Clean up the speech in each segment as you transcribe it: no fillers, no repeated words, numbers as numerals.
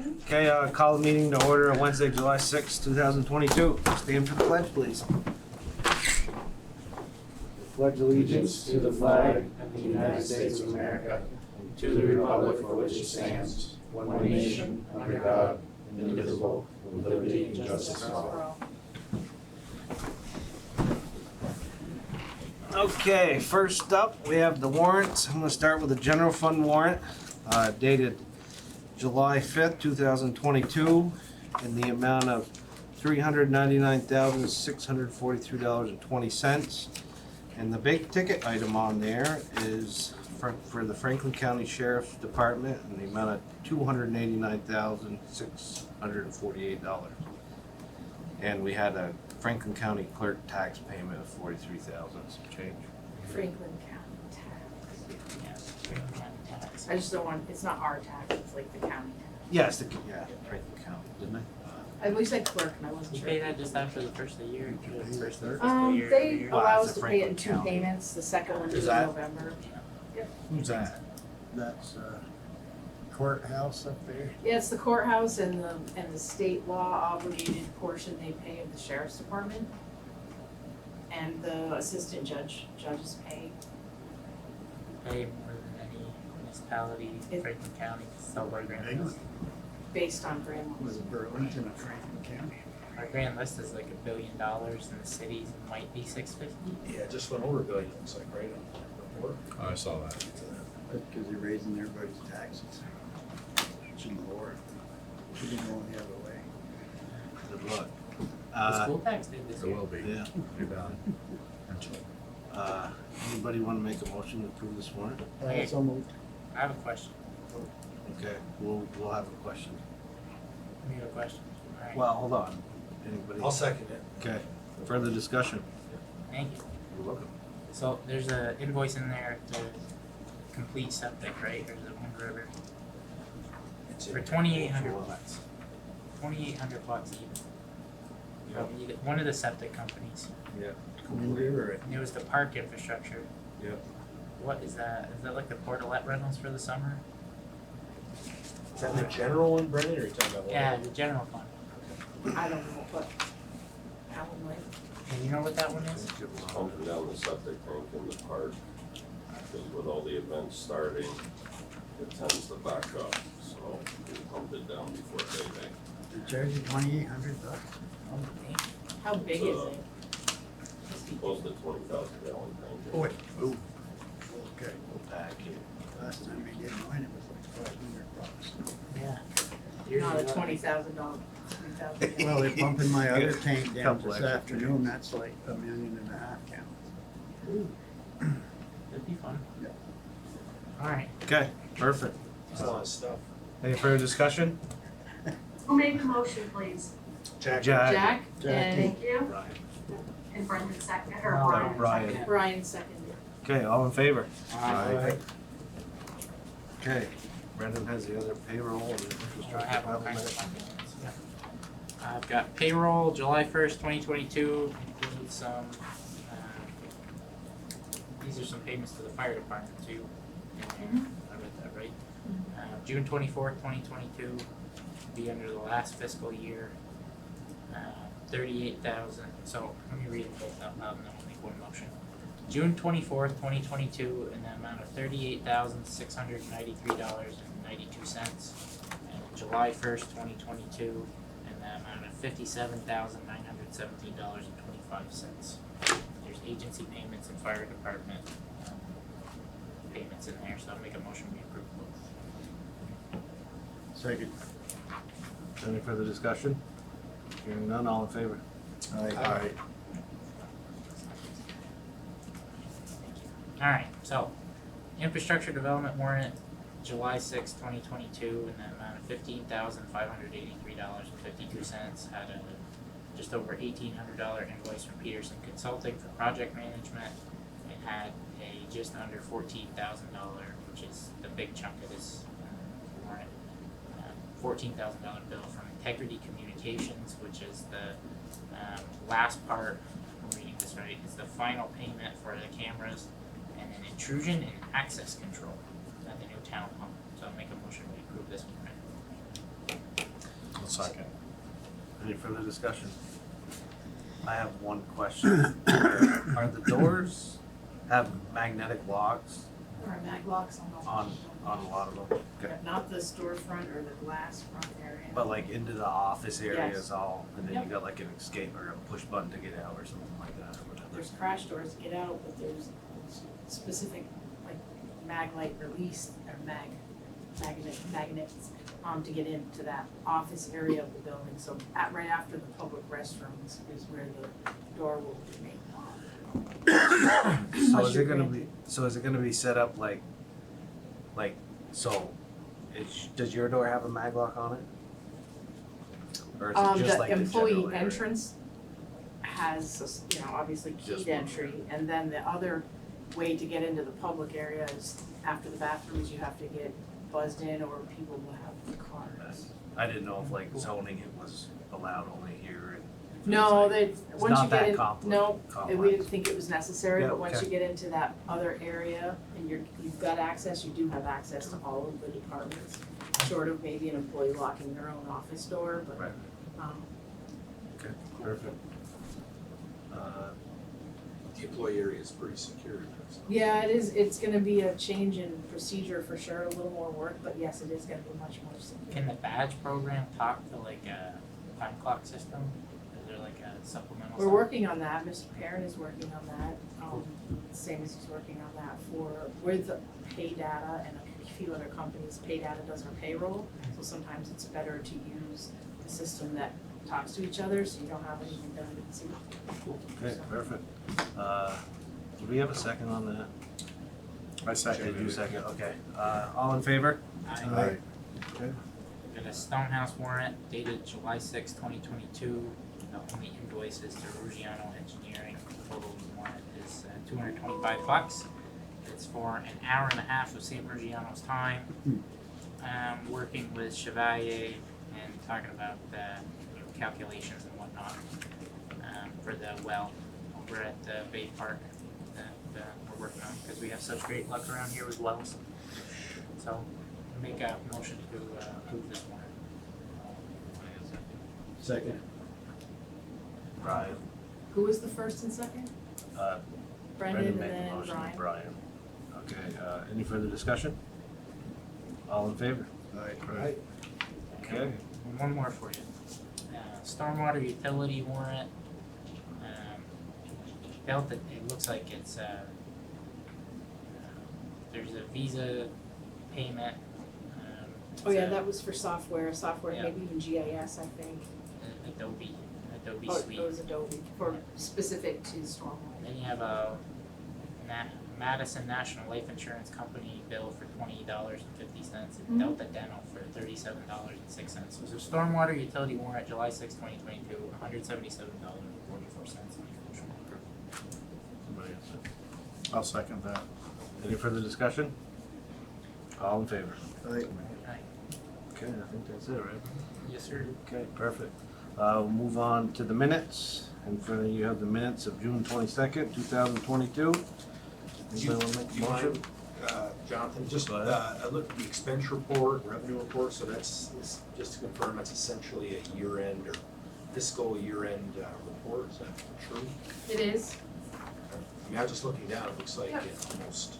Okay, call the meeting to order on Wednesday, July 6, 2022. Stand for the pledge, please. Pledge allegiance To the flag of the United States of America, to the republic for which it stands, one nation, under God, indivisible, with liberty and justice for all. Okay, first up, we have the warrants. I'm going to start with the general fund warrant dated July 5th, 2022, in the amount of $399,643.20. And the big ticket item on there is for the Franklin County Sheriff's Department in the amount of $289,648. And we had a Franklin County clerk tax payment of $43,000 some change. Franklin County tax. Yeah, Franklin County tax. I just don't want, it's not our tax, it's like the county tax. Yes, Franklin County, didn't I? I wish said clerk and I wasn't You sure. pay that just after the first of the year, the first of the fiscal year. They every year. allow it's us a to pay it in Franklin 2 County. payments, the second one Is is in that- November. Who's that? That's courthouse up there? Yeah, it's the courthouse and the state law obligated portion they pay of the sheriff's department. And the assistant judges pay. Pay more than any municipality, It- Franklin County, sell our grand Big list. Based on grand Was list. Burlington and Franklin County? Our grand list is like $1 billion, and the cities might be 650. Yeah, it just went over $1 billion, looks like, right on the report. I saw that. That's because they're raising everybody's taxes. Shouldn't lower it. Shouldn't go the other way. Good luck. The school tax did this There year. will be. Yeah. You're done. Anybody want to make a motion to approve this warrant? Hey. So moved. I have a question. Okay, we'll have a question. We have a question. All right. Well, hold on. Anybody? I'll second it. Okay, further discussion? Thank you. You're welcome. So there's an invoice in there to complete septic, right? There's a Wind River It's for in- 2,800 bucks. 2,800 bucks even. From one of the septic companies. Yeah. Wind River. And it was the park infrastructure. Yep. What is that? Is that like the portalette rentals for the summer? Is that the general one, Brendan, or are you talking about? Yeah, the general fund. I don't know what Alan Lake. And you know what that one is? Pumping down the septic tank in the park, because with all the events starting, it tends to back up, so we pumped it down before payday. They're charging $2,800. How big is it? Close to 20,000 gallon tank. Oh, wait. Ooh. Okay. Back here. Last time we did mine, it was like $500. Yeah. Not a $20,000. Well, they're pumping my other tank down Couple this extra. afternoon. That's like $1.5 million gallons. That'd be fun. Yeah. Alright. Okay, perfect. It's a lot of stuff. Any further discussion? Who made the motion, please? Jack. Jack Jackie. and Thank you. Brian. And Brendan second, or No, Brian Brian. second. Brian seconded. Okay, all in favor? Aye. Okay, Brendan has the other payroll and I infrastructure have all kinds of development. documents. Yeah. I've got payroll, July 1st, 2022, includes some, these are some payments to the fire department too. I read that right. June 24th, 2022, be under the last fiscal year. 38,000, so let me read them both out loud and then we'll make one motion. June 24th, 2022, in the amount of $38,693.92. And July 1st, 2022, in the amount of $57,917.25. There's agency payments and fire department payments in there, so I'll make a motion we approve both. Second. Any further discussion? Hearing none, all in favor? Aye. Alright, so infrastructure development warrant, July 6, 2022, in the amount of $15,583.52. Had a just over $1,800 invoice from Peterson Consulting for project management. It had a just under $14,000, which is the big chunk of this warrant. $14,000 bill from Integrity Communications, which is the last part. I'm reading this right. It's the final payment for the cameras and an intrusion and access control at the new town hall. So I'll make a motion to approve this warrant. second. Any further discussion? I have one question. Are the doors have magnetic locks There are mag locks on a lot of them? Okay. Not the storefront or the glass front area. But like into the office areas Yes. all, and then you Yep. got like an escape or a push button to get out or something like that or whatever. There's crash doors to get out, but there's specific like mag light release or magnets to get into that office area of the building. So right after the public restrooms is where the door will remain on. So Unless is you're it gonna granted. is it gonna be set up so does your door have a mag lock on it? Or is it just like the employee general area? entrance has, obviously Just keyed one. entry, and then the other way to get into the public area is after the bathrooms, you have to get buzzed in, or people will have cards. I didn't know if like zoning it was allowed only here and. if it was, No, like- that, once not you that get in, complex- no, complex. we didn't think it was necessary, Yeah, but once okay. you get into that other area and you've got access, you do have access to all of the departments. Short of maybe an employee locking their own office door, but, Right. Okay, perfect. The employee area is pretty secure. So. yeah, it is, it's gonna be a change in procedure for sure, a little more work, but yes, it is gonna be much more secure. Can the badge program talk to like a time clock system? Is there like a supplemental? We're something? working on that, Mr. Perrin is working on that, same as he's working on that with pay data and a few other companies. Pay data does our payroll, so sometimes it's better to use the system that talks to each other, so you don't have any redundancy. Okay, perfect. Do we have a second on that? I second Did you it. second? Okay. All in favor? I Okay. got a Stonehouse warrant dated July 6, 2022. The only invoices to Ruggiano Engineering. Total warrant is $225. It's for an hour and a half of St. Ruggiano's time. Working with Chevalier and talking about calculations and whatnot for the well over at the Bay Park that we're working on, because we have such great luck around here with wells. So make a motion to approve this warrant. Second. Brian. Who was the first and second? Brendan and made the then motion, Brian. Brian. Okay, any further discussion? All in favor? Aye. Okay. One more for you. Stormwater utility warrant. Felt that it looks like it's there's a Visa payment. Oh yeah, it's a that was for software, Yeah. maybe even GIS, I think. Adobe Oh, Suite. it was Adobe, for specific to stormwater. Then you have a Madison National Life Insurance Company bill for $20.50 and Mhm. Delta Dental for $37.06. It was a stormwater utility warrant July 6, 2022, $177.44. Somebody else. I'll second that. Any further discussion? All in favor? Aye. Okay, I think that's it, right? Yes, sir. Okay, perfect. We'll move on to the minutes. In front of you have the minutes of June 22nd, 2022. Anybody want to make a Do you motion? mind, Jonathan, just, Go ahead. I looked at the expense report, revenue report, so it's just to confirm, that's essentially a year-end or fiscal year-end report, is that true? It is. I mean, I was just looking down, it looks like Yep. in almost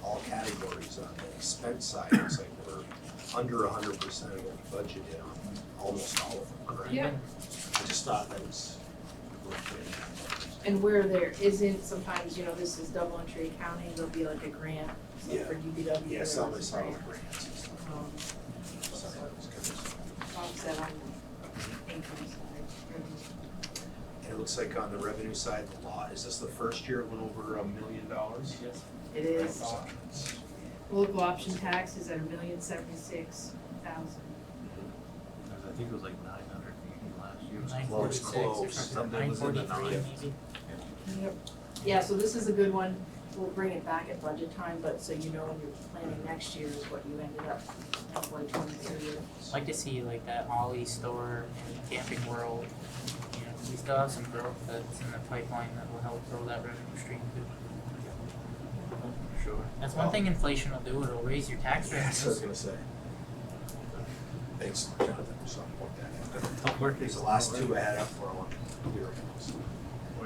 all categories on the expense side, it looks like we're under 100% of what we budgeted on almost all of them, correct? Yeah. I just thought that was worth it. And where there isn't, sometimes, this is double entry accounting, there'll be like a grant, so Yeah. for DPW, Yeah, there some was is a all grant, grants and stuff. so So that was good. offset on the income side. And it looks like on the revenue side, the lot, is this the first year it went over $1 million? Yes. It is, local option tax is at $1,076,000. I think it was like 900 last year. It was 946 or close. something, Something was in the 943 nine. maybe. Yep. Yeah, so this is a good one, we'll bring it back at budget time, but so you know when you're planning next year is what you ended up FY '23. I'd like to see like that Ollie store and Camping World. We still have some growth that's in the pipeline that will help grow that revenue stream too. Sure. That's one thing inflation will do, it'll raise your tax That's what I was revenues. gonna say. Thanks, Jonathan, for something like that. Don't work. These the last two I had up for one. Here.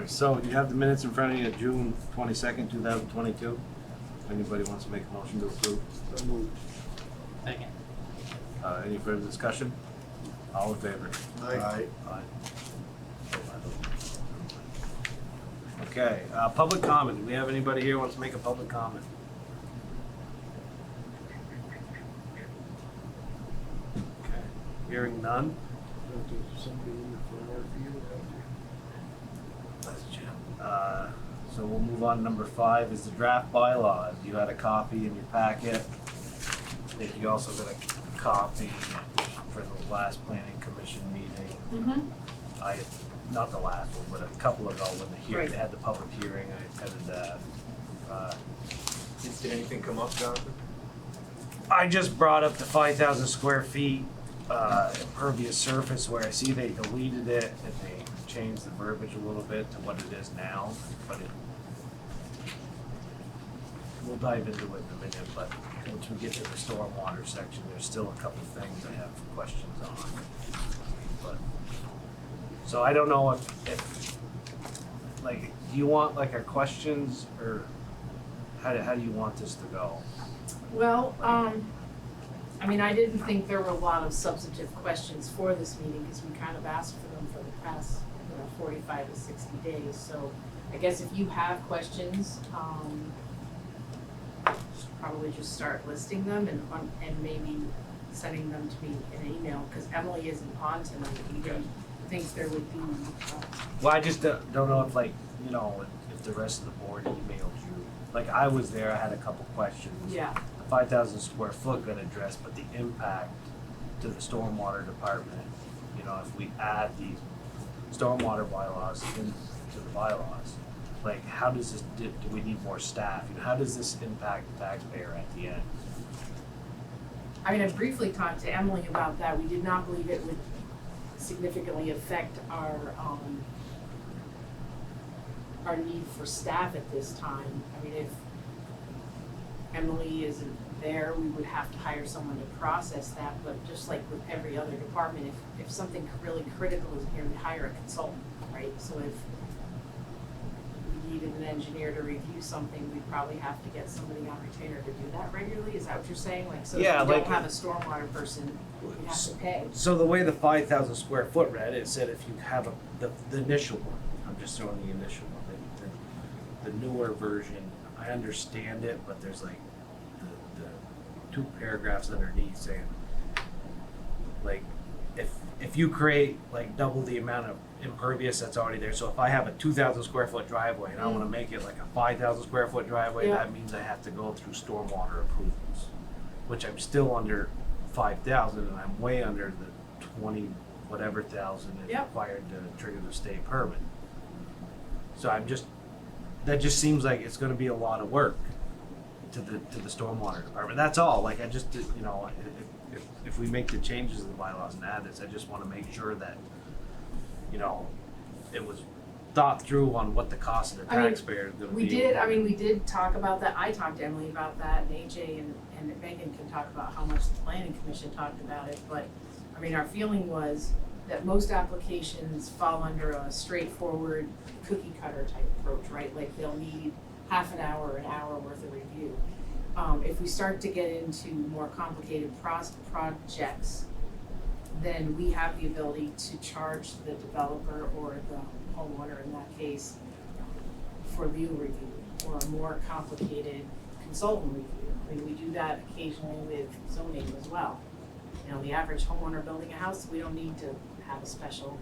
So you have the minutes in front of you, June 22nd, 2022. If anybody wants to make a motion to approve. So moved. Second. Any further discussion? All in favor? Aye. Aye. Okay, public comment. Do we have anybody here who wants to make a public comment? Okay, hearing none. Somebody in the floor for you That's Jim. So we'll move on to number 5 is the draft bylaws. You had a copy in your packet. I think you also got a copy for the last planning commission meeting. Mm-hmm. Not the last one, but a couple ago when Right. they had the public hearing, I attended that. Did anything come up, Jonathan? I just brought up the 5,000 square feet impervious surface where I see they deleted it and they changed the verbiage a little bit to what it is now, but we'll dive into it in a minute, but once we get to the stormwater section, there's still a couple things I have questions on. But, so I don't know if like, do you want like our questions or how do you want this to go? Well, I mean, I didn't think there were a lot of substantive questions for this meeting because we kind of asked for them for the past, 45 to 60 days. So I guess if you have questions, should probably just start listing them and maybe sending them to me in an email because Emily isn't on tonight. We didn't think there would be. Well, I just don't know if like, if the rest of the board emailed you. Like I was there, I had a couple questions. Yeah. The 5,000 square foot got addressed, but the impact to the stormwater department, if we add these stormwater bylaws into the bylaws, like how does this, do we need more staff? How does this impact the taxpayer at the end? I mean, I briefly talked to Emily about that. We did not believe it would significantly affect our need for staff at this time. I mean, if Emily isn't there, we would have to hire someone to process that, but just like with every other department, if something really critical is here, we hire a consultant, right? So if we needed an engineer to review something, we'd probably have to get somebody on retainer to do that regularly, is that what you're saying? Like, so if Yeah, we don't like- have a stormwater person, we have to pay. So the way the 5,000 square foot read, it said if you have the initial one, I'm just throwing the initial one, the newer version, I understand it, but there's like the 2 paragraphs underneath saying, like, if you create like double the amount of impervious that's already there, so if I have a 2,000 square foot driveway and I wanna make it like a 5,000 square foot driveway, Yeah. that means I have to go through stormwater approvals, which I'm still under 5,000 and I'm way under the 20 whatever thousand is Yep. required to trigger the state permit. So that just seems like it's gonna be a lot of work to the stormwater department. That's all. Like I just, if we make the changes in the bylaws and add this, I just wanna make sure that, it was thought through on what the cost of the I mean, taxpayer is gonna be. We did talk about that, I talked to Emily about that, and AJ and Megan can talk about how much the planning commission talked about it, but, I mean, our feeling was that most applications fall under a straightforward cookie cutter type approach, right? Like they'll need half an hour worth of review. If we start to get into more complicated projects, then we have the ability to charge the developer or the homeowner in that case for legal review or a more complicated consultant review. I mean, we do that occasionally with zoning as well. The average homeowner building a house, we don't need to have a special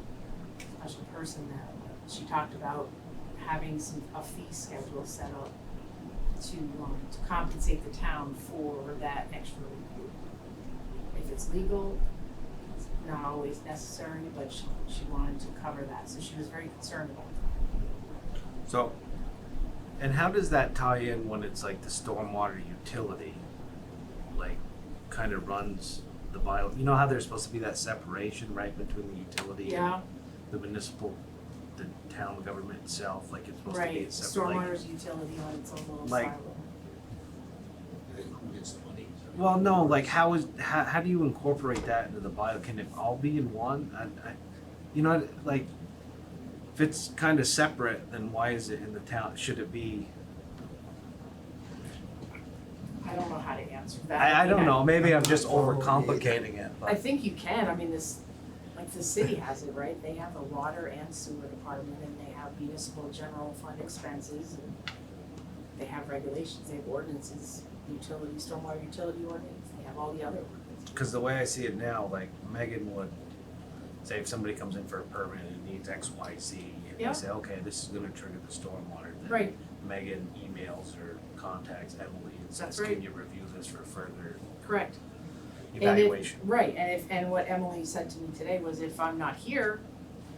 person there. She talked about having a fee schedule set up to compensate the town for that extra review. If it's legal, it's not always necessary, but she wanted to cover that, so she was very concerned about that. So, and how does that tie in when it's like the stormwater utility, like, kind of runs the bylaw? You know how there's supposed to be that separation, right, between the utility Yeah, and the municipal, the town government itself, like it's supposed to be a right, separate, like, stormwater's utility on its own little Like- silo. Who gets the money? So Well, no, like how do you incorporate that into the bio? Can it all be in one? You know, like if it's kind of separate, then why is it in the town? Should it be? I don't know how to answer that. I don't mean, know. Maybe I'm just I'm not following overcomplicating it. I But think you can, I mean, like the city has it, right? They have a water and sewer department and they have municipal general fund expenses and they have regulations, they have ordinances, utility, stormwater utility ordinance, they have all the other ordinances. because the way I see it now, like Megan would say if somebody comes in for a permit and needs X, Y, Z, and Yeah. they say, okay, this is going to trigger the stormwater. Then Right. Megan emails or contacts Emily and says, That's right. can you review this for further Correct. evaluation? Right, and what Emily said to me today was if I'm not here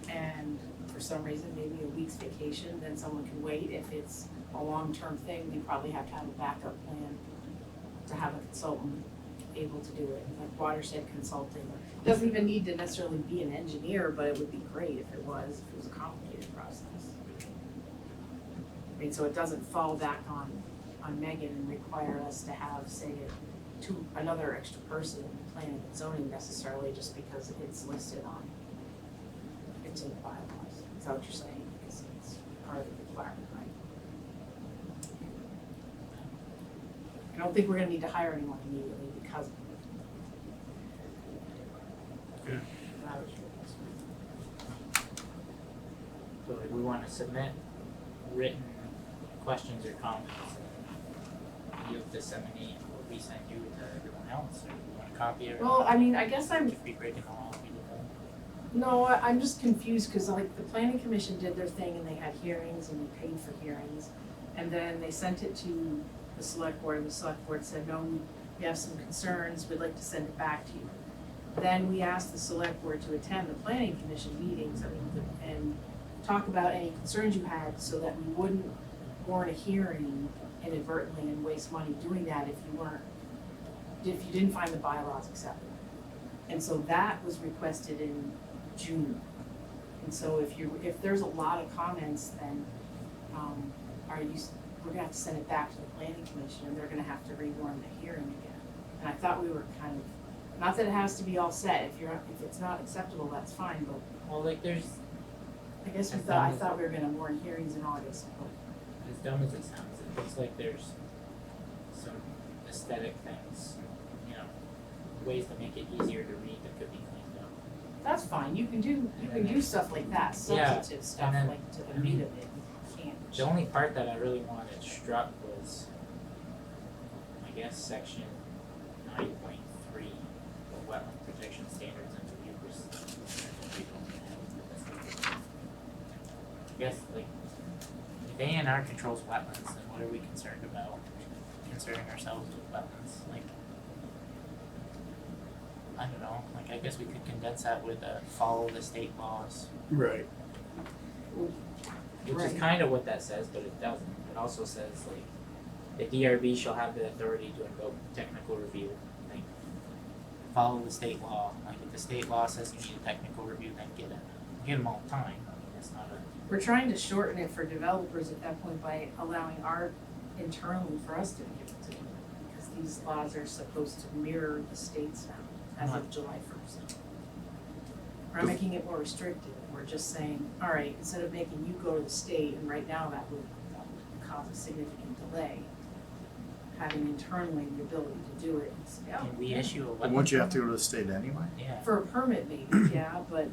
and for some reason, maybe a week's vacation, then someone can wait. If it's a long-term thing, we probably have to have a backup plan to have a consultant able to do it, like watershed consulting. Doesn't even need to necessarily be an engineer, but it would be great if it was a complicated process. I mean, so it doesn't fall back on Megan and require us to have, say, another extra person in planning and zoning necessarily just because it's listed on, it's in the bylaws. Is that what you're saying? Because it's part of the requirement, right? I don't think we're gonna need to hire anyone immediately because of it. Good. That was your So if we wanna submit written questions or comments, you'll disseminate what we send you to everyone else, or you want a copy of it? Well, I mean, I guess I'm, If we break it all, we do that. no, I'm just confused, cause like the planning commission did their thing and they had hearings and we paid for hearings. And then they sent it to the select board and the select board said, no, we have some concerns, we'd like to send it back to you. Then we asked the select board to attend the planning commission meetings, and talk about any concerns you had so that we wouldn't warn a hearing inadvertently and waste money doing that if you didn't find the bylaws acceptable. And so that was requested in June. And so if there's a lot of comments, then, we're gonna have to send it back to the planning commission and they're gonna have to rewarn the hearing again. And I thought we were kind of, not that it has to be all set, if it's not acceptable, that's fine, but Well, like there's, I guess I thought we were gonna warn hearings in August, but. as dumb as it sounds, it looks like there's some aesthetic things, you know, ways to make it easier to read that could be cleaned up. That's fine, you can do stuff like that, Yeah, substantive stuff, and then- like to the meat of it, you can't. The only part that I really wanted struck was, I guess, section 9.3, the wetland protection standards and reviews. I guess, like, if A&R controls wetlands, then what are we concerned about? Concerning ourselves with wetlands, like, I don't know, like, I guess we could condense that with follow the state laws. Right. Which is Right. kind of what that says, but it doesn't. It also says like, the DRB shall have the authority to invoke technical review. Like, follow the state law. Like, if the state law says you need a technical review, then get it. Get them all the time. I mean, it's not a. We're trying to shorten it for developers at that point by allowing art internally for us to be able to do it. Because these laws are supposed to mirror the state's now, as of July 1st. We're not making it more restrictive, we're just saying, all right, instead of making you go to the state, and right now that would cause a significant delay, having internally the ability to do it, and say, oh, Can we issue a wetland? But won't you have to go to the state anyway? Yeah. for a permit maybe, yeah, but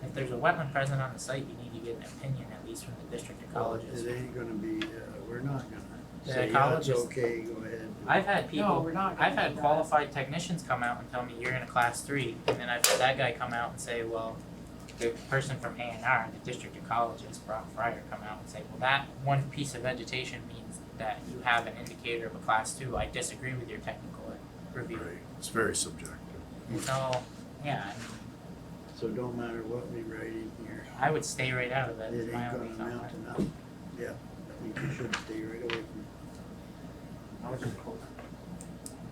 If there's a wetland present on the site, you need to get an opinion at least from the district Well, ecologist. it ain't gonna be, we're not gonna The say, yeah, it's ecologist- okay, go ahead. I've had people. no, we're not gonna I've had do that. qualified technicians come out and tell me you're in a class 3, and then I've had that guy come out and say, well, the person from A&R, the district ecologist, Brock Fryer, come out and say, well, that one piece of vegetation means that you have an indicator of a class 2. I disagree with your technical review. Right, it's very subjective. So, yeah, I mean, So it don't matter what we write in here, I would stay right out of that. it Is ain't my gonna only amount comment. to nothing. Yeah, I think you should stay right away from I would just pull,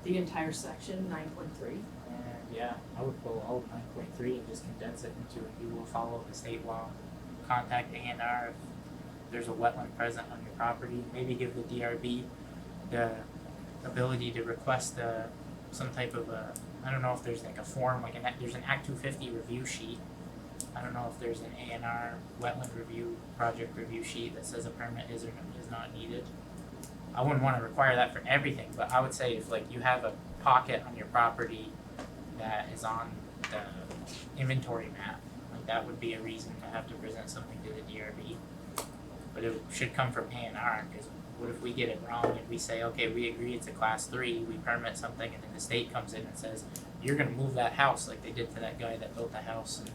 the entire section, 9.3. yeah, I would pull all of 9.3 and just condense it into you will follow the state law. Contact A&R if there's a wetland present on your property. Maybe give the DRB the ability to request some type of a, I don't know if there's like a form, like there's an Act 250 review sheet. I don't know if there's an A&R wetland review, project review sheet that says a permit is or is not needed. I wouldn't wanna require that for everything, but I would say if like you have a pocket on your property that is on the inventory map, like that would be a reason to have to present something to the DRB. But it should come from A&R, cause what if we get it wrong and we say, okay, we agree it's a class 3, we permit something, and then the state comes in and says, you're gonna move that house like they did to that guy that built the house and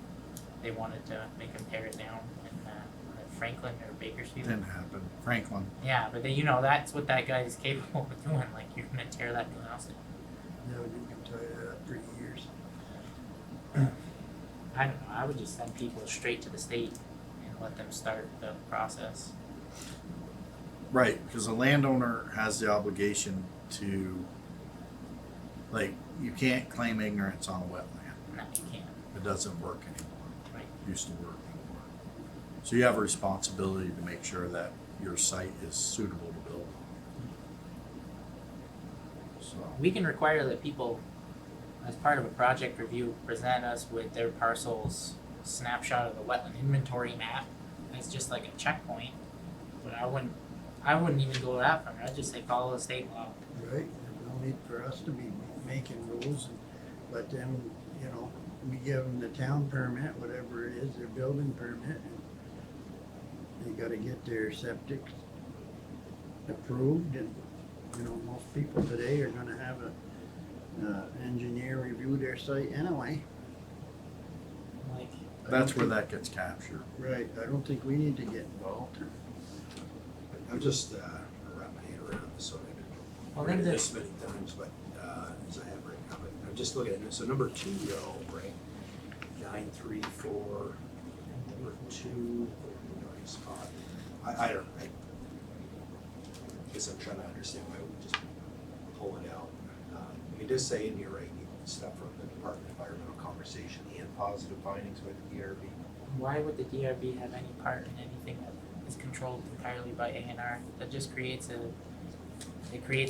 they wanted to make him tear it down in Franklin or Bakersfield. Didn't happen. Franklin. Yeah, but then, you know, that's what that guy is capable of doing, like you're gonna tear that new house down. No, you can tell you that for years. I don't know, I would just send people straight to the state and let them start the process. Right, because the landowner has the obligation to, like, you can't claim ignorance on a wetland. No, you can't. It doesn't work anymore. Right. Used to work anymore. So you have a responsibility to make sure that your site is suitable to build on. So, We can require that people, as part of a project review, present us with their parcel's snapshot of the wetland inventory map. It's just like a checkpoint, but I wouldn't even go that far. I'd just say follow the state law. right, there's no need for us to be making rules and let them, you know, we give them the town permit, whatever it is, their building permit, and they gotta get their septic approved, and, you know, most people today are gonna have a engineer review their site anyway. Like, That's where that gets captured. Right, I don't think we need to get involved. I'm just, wrap my head around this, so well, I've then read the, this many times, but, as I have right now, but I'm just looking at it, so number 2 though, right? 934, number 2, spot. I guess I'm trying to understand why we just pull it out. It does say in here, right, you need stuff from the Department of Environmental Conversation and positive findings by the DRB. why would the DRB have any part in anything that is controlled entirely by A&R? That just creates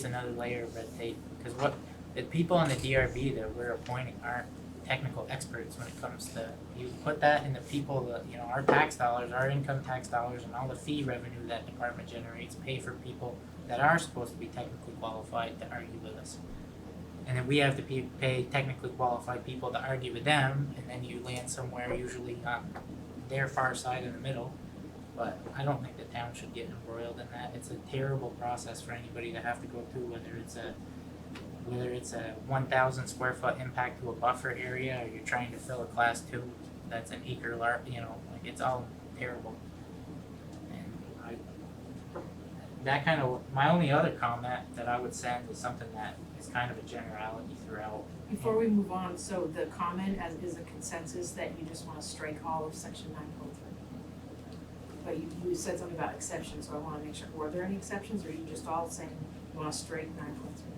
another layer of red tape. Because what the people in the DRB that we're appointing aren't technical experts when it comes to, you put that in the people that, you know, our tax dollars, our income tax dollars, and all the fee revenue that department generates pay for people that are supposed to be technically qualified to argue with us. And then we have to pay technically qualified people to argue with them, and then you land somewhere usually on their far side in the middle. But I don't think the town should get embroiled in that. It's a terrible process for anybody to have to go through, whether it's a 1,000 square foot impact to a buffer area, or you're trying to fill a class 2 that's an acre large, you know, like it's all terrible. And my only other comment that I would send is something that is kind of a generality throughout. Before we move on, so the comment as is a consensus that you just wanna strike all of section 9.3. But you said something about exceptions, so I wanna make sure, were there any exceptions, or are you just all saying you wanna strike 9.3?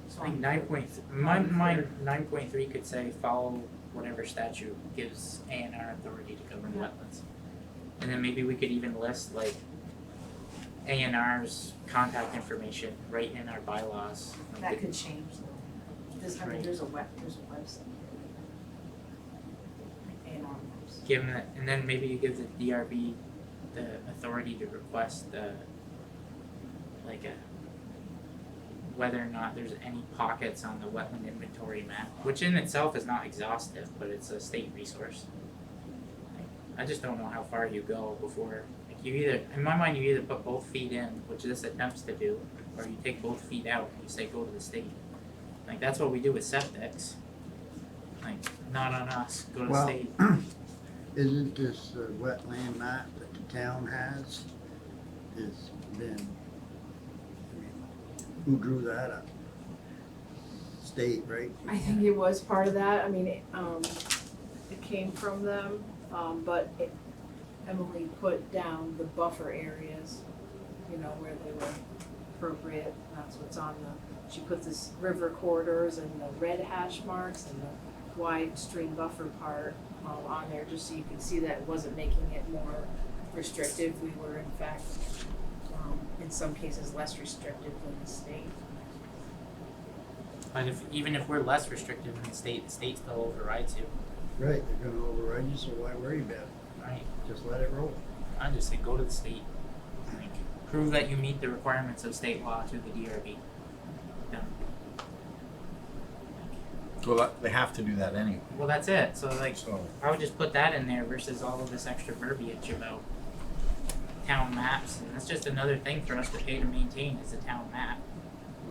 So I think I'm- my 9.3 could say follow whatever statute gives A&R authority to govern Yeah. wetlands. And then maybe we could even list like A&R's contact information right in our bylaws. Like That the- could change though. Right. There's a website. A&R maps. Give them and then maybe you give the DRB the authority to request whether or not there's any pockets on the wetland inventory map, which in itself is not exhaustive, but it's a state resource. I just don't know how far you go before, like in my mind, you either put both feet in, which this attempts to do, or you take both feet out and you say go to the state. Like that's what we do with septics. Like, not on us, go to the Well, state. Isn't this wetland map that the town has been, who drew that up? State, right? I think it was part of that, I mean, it came from them, but Emily put down the buffer areas, you know, where they were appropriate, that's what's on she put this river corridors and the red hash marks and the wide stream buffer part on there, just so you could see that it wasn't making it more restrictive, we were in fact, in some cases less restrictive than the state. But even if we're less restrictive than the state still overrides you, Right, they're gonna override you, so why worry about it? right? Just let it roll. I just say go to the state. Like, prove that you meet the requirements of state law through the DRB. Done. Well, they have to do that anyway, Well, that's it. So like, so. I would just put that in there versus all of this extra verbiage about town maps, and that's just another thing for us to pay to maintain is a town map.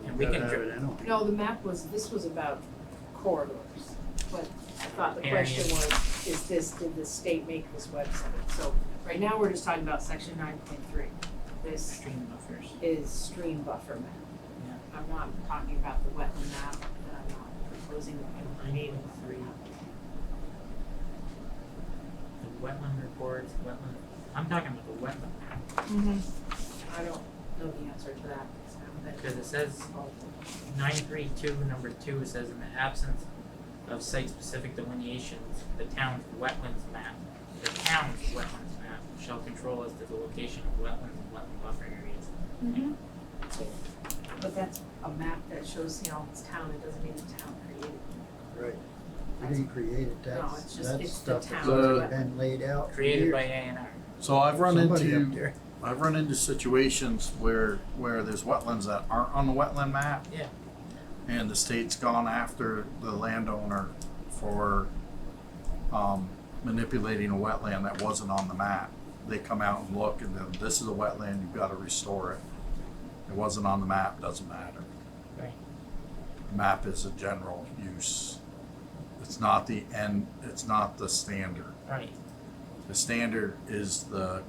And we Gotta can have it anyway. No, the map this was about corridors, but I thought the Areas. question was, did the state make this website? So right now, we're just talking about section 9.3. This stream buffers. is stream buffer map. Yeah. I'm not talking about the wetland map, and I'm not proposing that I create a 3. The wetland reports, I'm talking about the wetland map. I don't know the answer to that, Because it says 932 number 2 says in the absence of site-specific delineations, the town's wetlands map shall control as to the location of wetlands and wetland buffer areas. So, But that's a map that shows, it's town, it doesn't mean the town created it. Right. You didn't create it, No, that's, it's just- that's it's the stuff that's town's already wetland. been laid out for created years. by A&R. So I've run Somebody up into, there. I've run into situations where there's wetlands that aren't on the wetland map, Yeah. and the state's gone after the landowner for, manipulating a wetland that wasn't on the map. They come out and look and then, this is a wetland, you've gotta restore it. It wasn't on the map, doesn't matter. Right. Map is a general use. It's not the end, it's not the standard. Right. The standard is the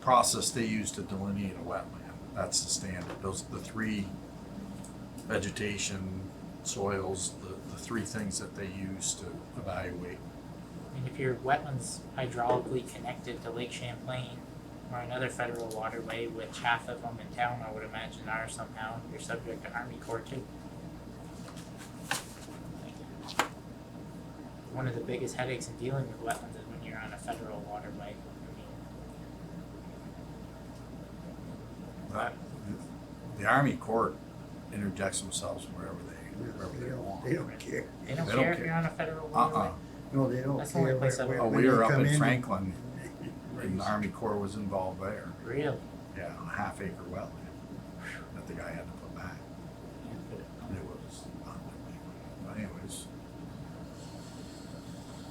process they use to delineate a wetland. That's the standard. Those are the three: vegetation, soils, the three things that they use to evaluate. And if your wetlands hydraulically connected to Lake Champlain or another federal waterway, which half of them in town I would imagine are somehow, you're subject to Army Corps too. One of the biggest headaches in dealing with wetlands is when you're on a federal waterway. The Army Corps interjects themselves wherever they want. They don't care. They don't They don't care if care. you're on a federal waterway. No, they don't That's the only care place I've where Oh, when we were they up come in and- Franklin, and the Army Corps was involved there. Really? Yeah, a half-acre wetland that the guy had to put back. It was unbelievable. But anyways,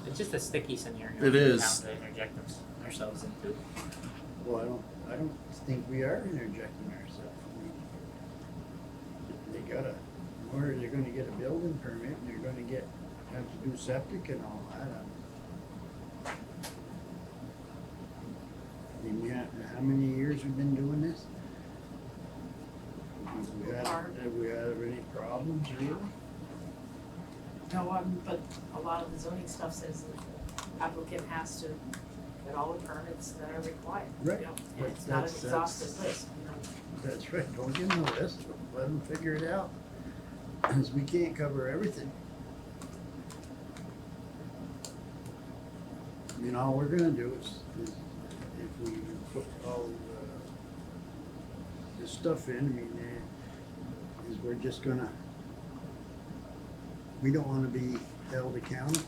It's just a sticky scenario It for the is. town to interject ourselves into. Well, I don't think we are interjecting ourselves. They gotta, or they're gonna get a building permit, and they're gonna have to do septic and all that. I mean, how many years we've been doing this? Have we had any problems, really? No, but a lot of the zoning stuff says the applicant has to get all the permits that are required. Right. And it's not an That's- exhaustive list, That's right, don't give them a list, let them figure it out, because we can't cover everything. You know, all we're gonna do is if we put all this stuff in, is we're just gonna, we don't wanna be held accountable.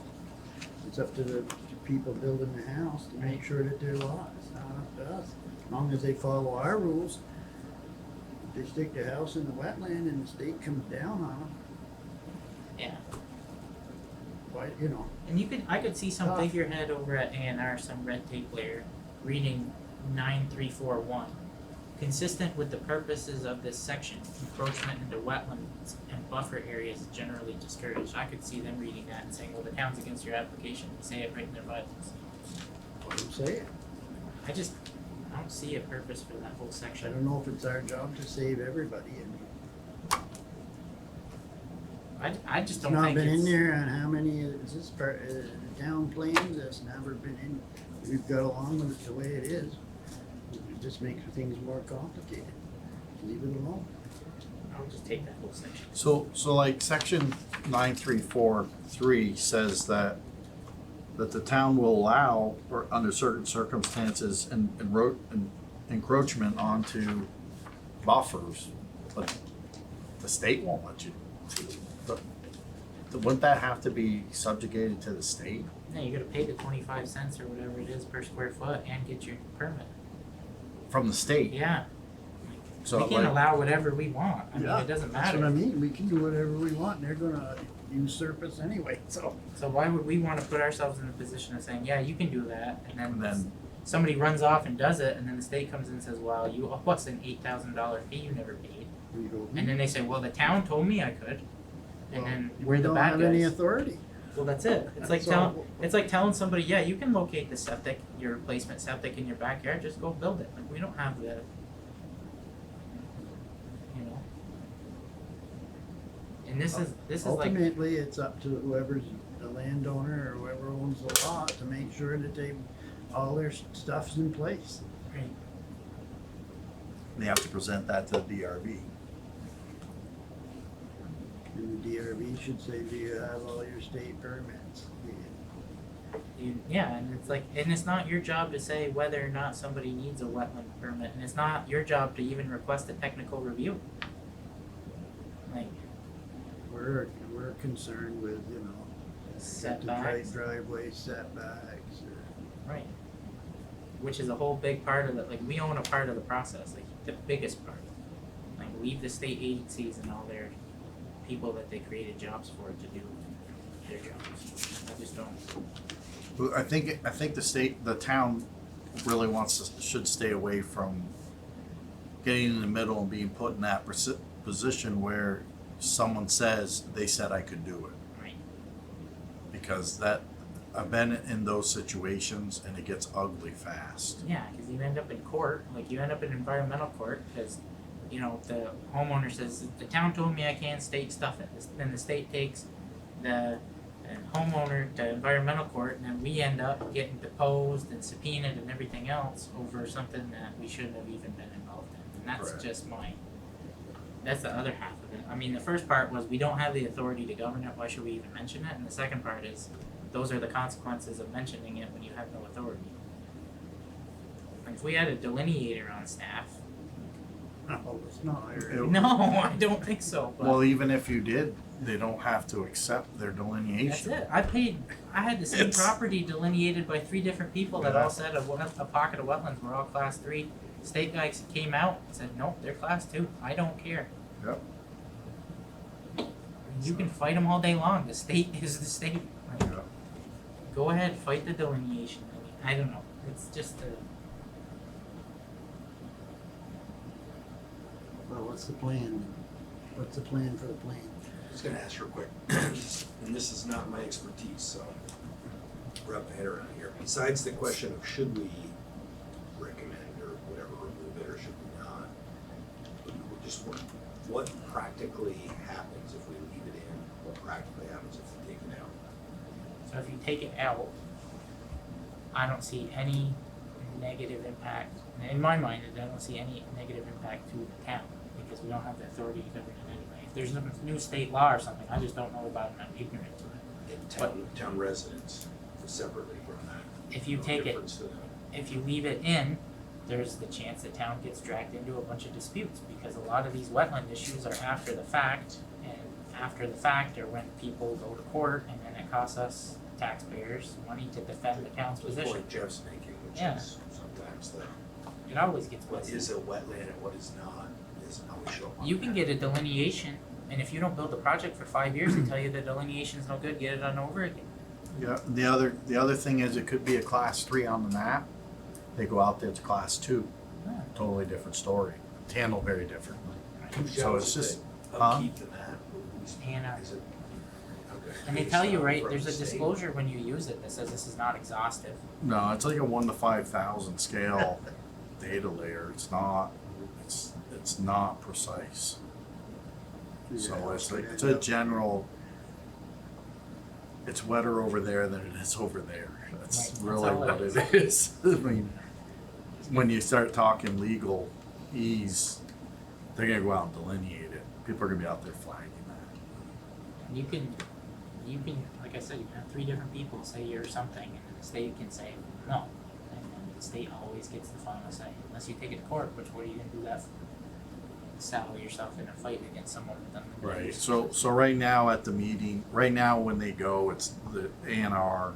It's up to the people building the house to make sure that they're lot, it's not up to us. As long as they follow our rules, if they stick the house in the wetland and the state comes down on them, Yeah. why, And I could see some Tough. figurehead over at A&R, some red tape player, reading 9341. Consistent with the purposes of this section, encroachment into wetlands and buffer areas is generally discouraged. I could see them reading that and saying, well, the town's against your application, say it right in their bylaws. let them say it. I don't see a purpose for that whole I section. don't know if it's our job to save everybody, I just it's don't not think been in it's, there on how many, is this part, town plans, that's never been in, we've got along with it the way it is. It just makes things more complicated, leave it alone. I would just take that whole section. so like section 9343 says that the town will allow, or under certain circumstances, encroachment onto buffers, but the state won't let you. Wouldn't that have to be subjugated to the state? Yeah, you gotta pay the 25 cents or whatever it is per square foot and get your permit. From the state? Yeah. So We can like, allow whatever we want. I mean, Yeah, it doesn't That's what I matter. mean, we can do whatever we want, and they're gonna usurp us anyway, so. So why would we wanna put ourselves in the position of saying, yeah, you can do that, and and then then, somebody runs off and does it, and then the state comes in and says, well, you owe us an $8,000 fee you never paid. We go, And then they say, well, the town told me I could. And then we're we the don't bad have any guys. authority. Well, that's it. So- It's like telling somebody, yeah, you can locate the septic, your replacement septic in your backyard, just go build it. Like, we don't have the, you know. And this is like, Ultimately, it's up to whoever's the landowner or whoever owns the lot to make sure that all their stuff's in place. right, they have to present that to the DRB. And the DRB should say, do you have all your state permits? yeah, and it's like, and it's not your job to say whether or not somebody needs a wetland permit, and it's not your job to even request a technical review. Like, We're concerned with, you know, the setbacks. driveway setbacks or. Right. Which is a whole big part of it. Like, we own a part of the process, like the biggest part. Like, leave the state agencies and all their people that they created jobs for to do their jobs. I just don't. Well, I think the town really should stay away from getting in the middle and being put in that position where someone says, they said I could do it. Right. Because I've been in those situations and it gets ugly fast. Yeah, because you end up in court, like you end up in environmental court because, you know, the homeowner says, the town told me I can't state stuff it. Then the state takes the homeowner to environmental court, and then we end up getting deposed and subpoenaed and everything else over something that we shouldn't have even been involved in. And that's Correct. just that's the other half of it. I mean, the first part was we don't have the authority to govern it, why should we even mention it? And the second part is, those are the consequences of mentioning it when you have no authority. Like, if we had a delineator on staff, No, it's not. no, I don't think so, but. Well, even if you did, they don't have to accept their That's delineation. it. I had the same It's- property delineated by 3 different people that Yeah. all said a pocket of wetlands were all class 3. State guys came out and said, nope, they're class 2. I don't care. Yep. You can fight them all day long. The state is the state. Like, Yeah. go ahead, fight the delineation. I mean, I don't know. It's just Well, what's the plan? What's the plan for the plan? I was gonna ask real quick, and this is not my expertise, so wrap my head around here. Besides the question of should we recommend or whatever, remove it, or should we not? Just what practically happens if we leave it in? What practically happens if we take it out? So if you take it out, I don't see any negative impact. In my mind, I don't see any negative impact to the town because we don't have the authority to govern it anyway. If there's a new state law or something, I just don't know about it and I'm ignorant to it. And town residents separately from that. If you No take it, difference to them. if you leave it in, there's the chance the town gets dragged into a bunch of disputes because a lot of these wetland issues are after the fact, and after the fact are when people go to court and then it costs us taxpayers money to defend the town's The position. point Jeff's making, which Yeah. is sometimes the, It always gets what messy. is a wetland and what is not, is how we show up on You can that. get a delineation, and if you don't build the project for 5 years, they tell you the delineation's no good, get it done over again. Yeah, the other thing is it could be a class 3 on the map. They go out there, it's class 2. Yeah. Totally different story. It's handled very differently. Whose So job it's is just, it to upkeep the map? Who's- Hannah. Is it? Okay. And they tell you, right, From there's the a state? disclosure when you use it that says this is not exhaustive. no, it's like a 1 to 5,000 scale data layer. It's not precise. So it's like, it's a general, it's wetter over there than it is over there. Right, That's that's really all it what is. it is. I mean, when you start talking legal ease, they're gonna go out and delineate it. People are gonna be out there flagging that. And you can, like I said, you can have 3 different people say you're something, and then the state can say no. And then the state always gets the final say, unless you take it to court, which what are you gonna do that for? saddle yourself in a fight against someone with them. Right, so right now at the meeting, right now when they go, it's the ANR,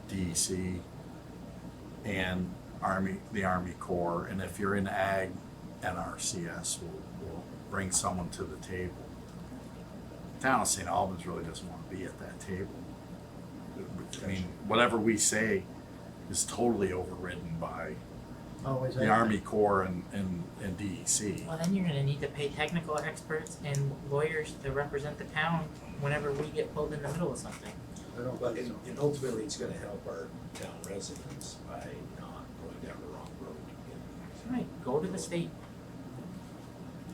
DEC, and the Army Corps, and if you're in ag, NRCS will bring someone to the table. Town of St. Albans really doesn't want to be at that table. I mean, whatever we say is totally overridden by Always the have. Army Corps and DEC. Well, then you're gonna need to pay technical experts and lawyers to represent the town whenever we get pulled in the middle of something. I don't But think so. and ultimately, it's gonna help our town residents by not going down the wrong road. Right, go to the state.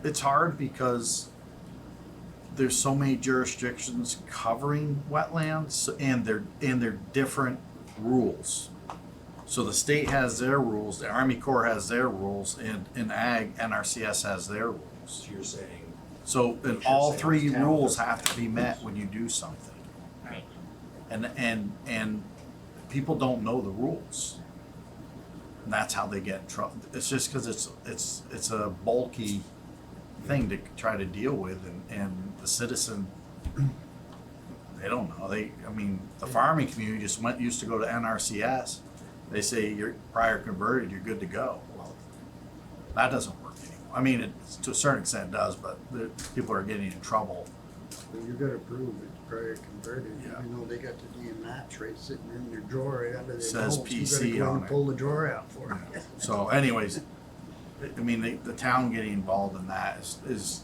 It's hard because there's so many jurisdictions covering wetlands and they're different rules. So the state has their rules, the Army Corps has their rules, and in ag, NRCS has their rules. So you're saying, So, and Sure, all same three as town. rules have to be met when you do something. Right. And people don't know the rules. And that's how they get in trouble. It's just because it's a bulky thing to try to deal with, and the citizen, they don't know. I mean, the farming community used to go to NRCS. They say you're prior converted, you're good to go. Well, that doesn't work anymore. I mean, to a certain extent it does, but people are getting in trouble. But you gotta prove it's prior converted, Yeah. even though they got the DMAX right sitting in their drawer right under their Says nose. You PC gotta go on and it. pull the drawer out for it. So anyways, I mean, the town getting involved in that is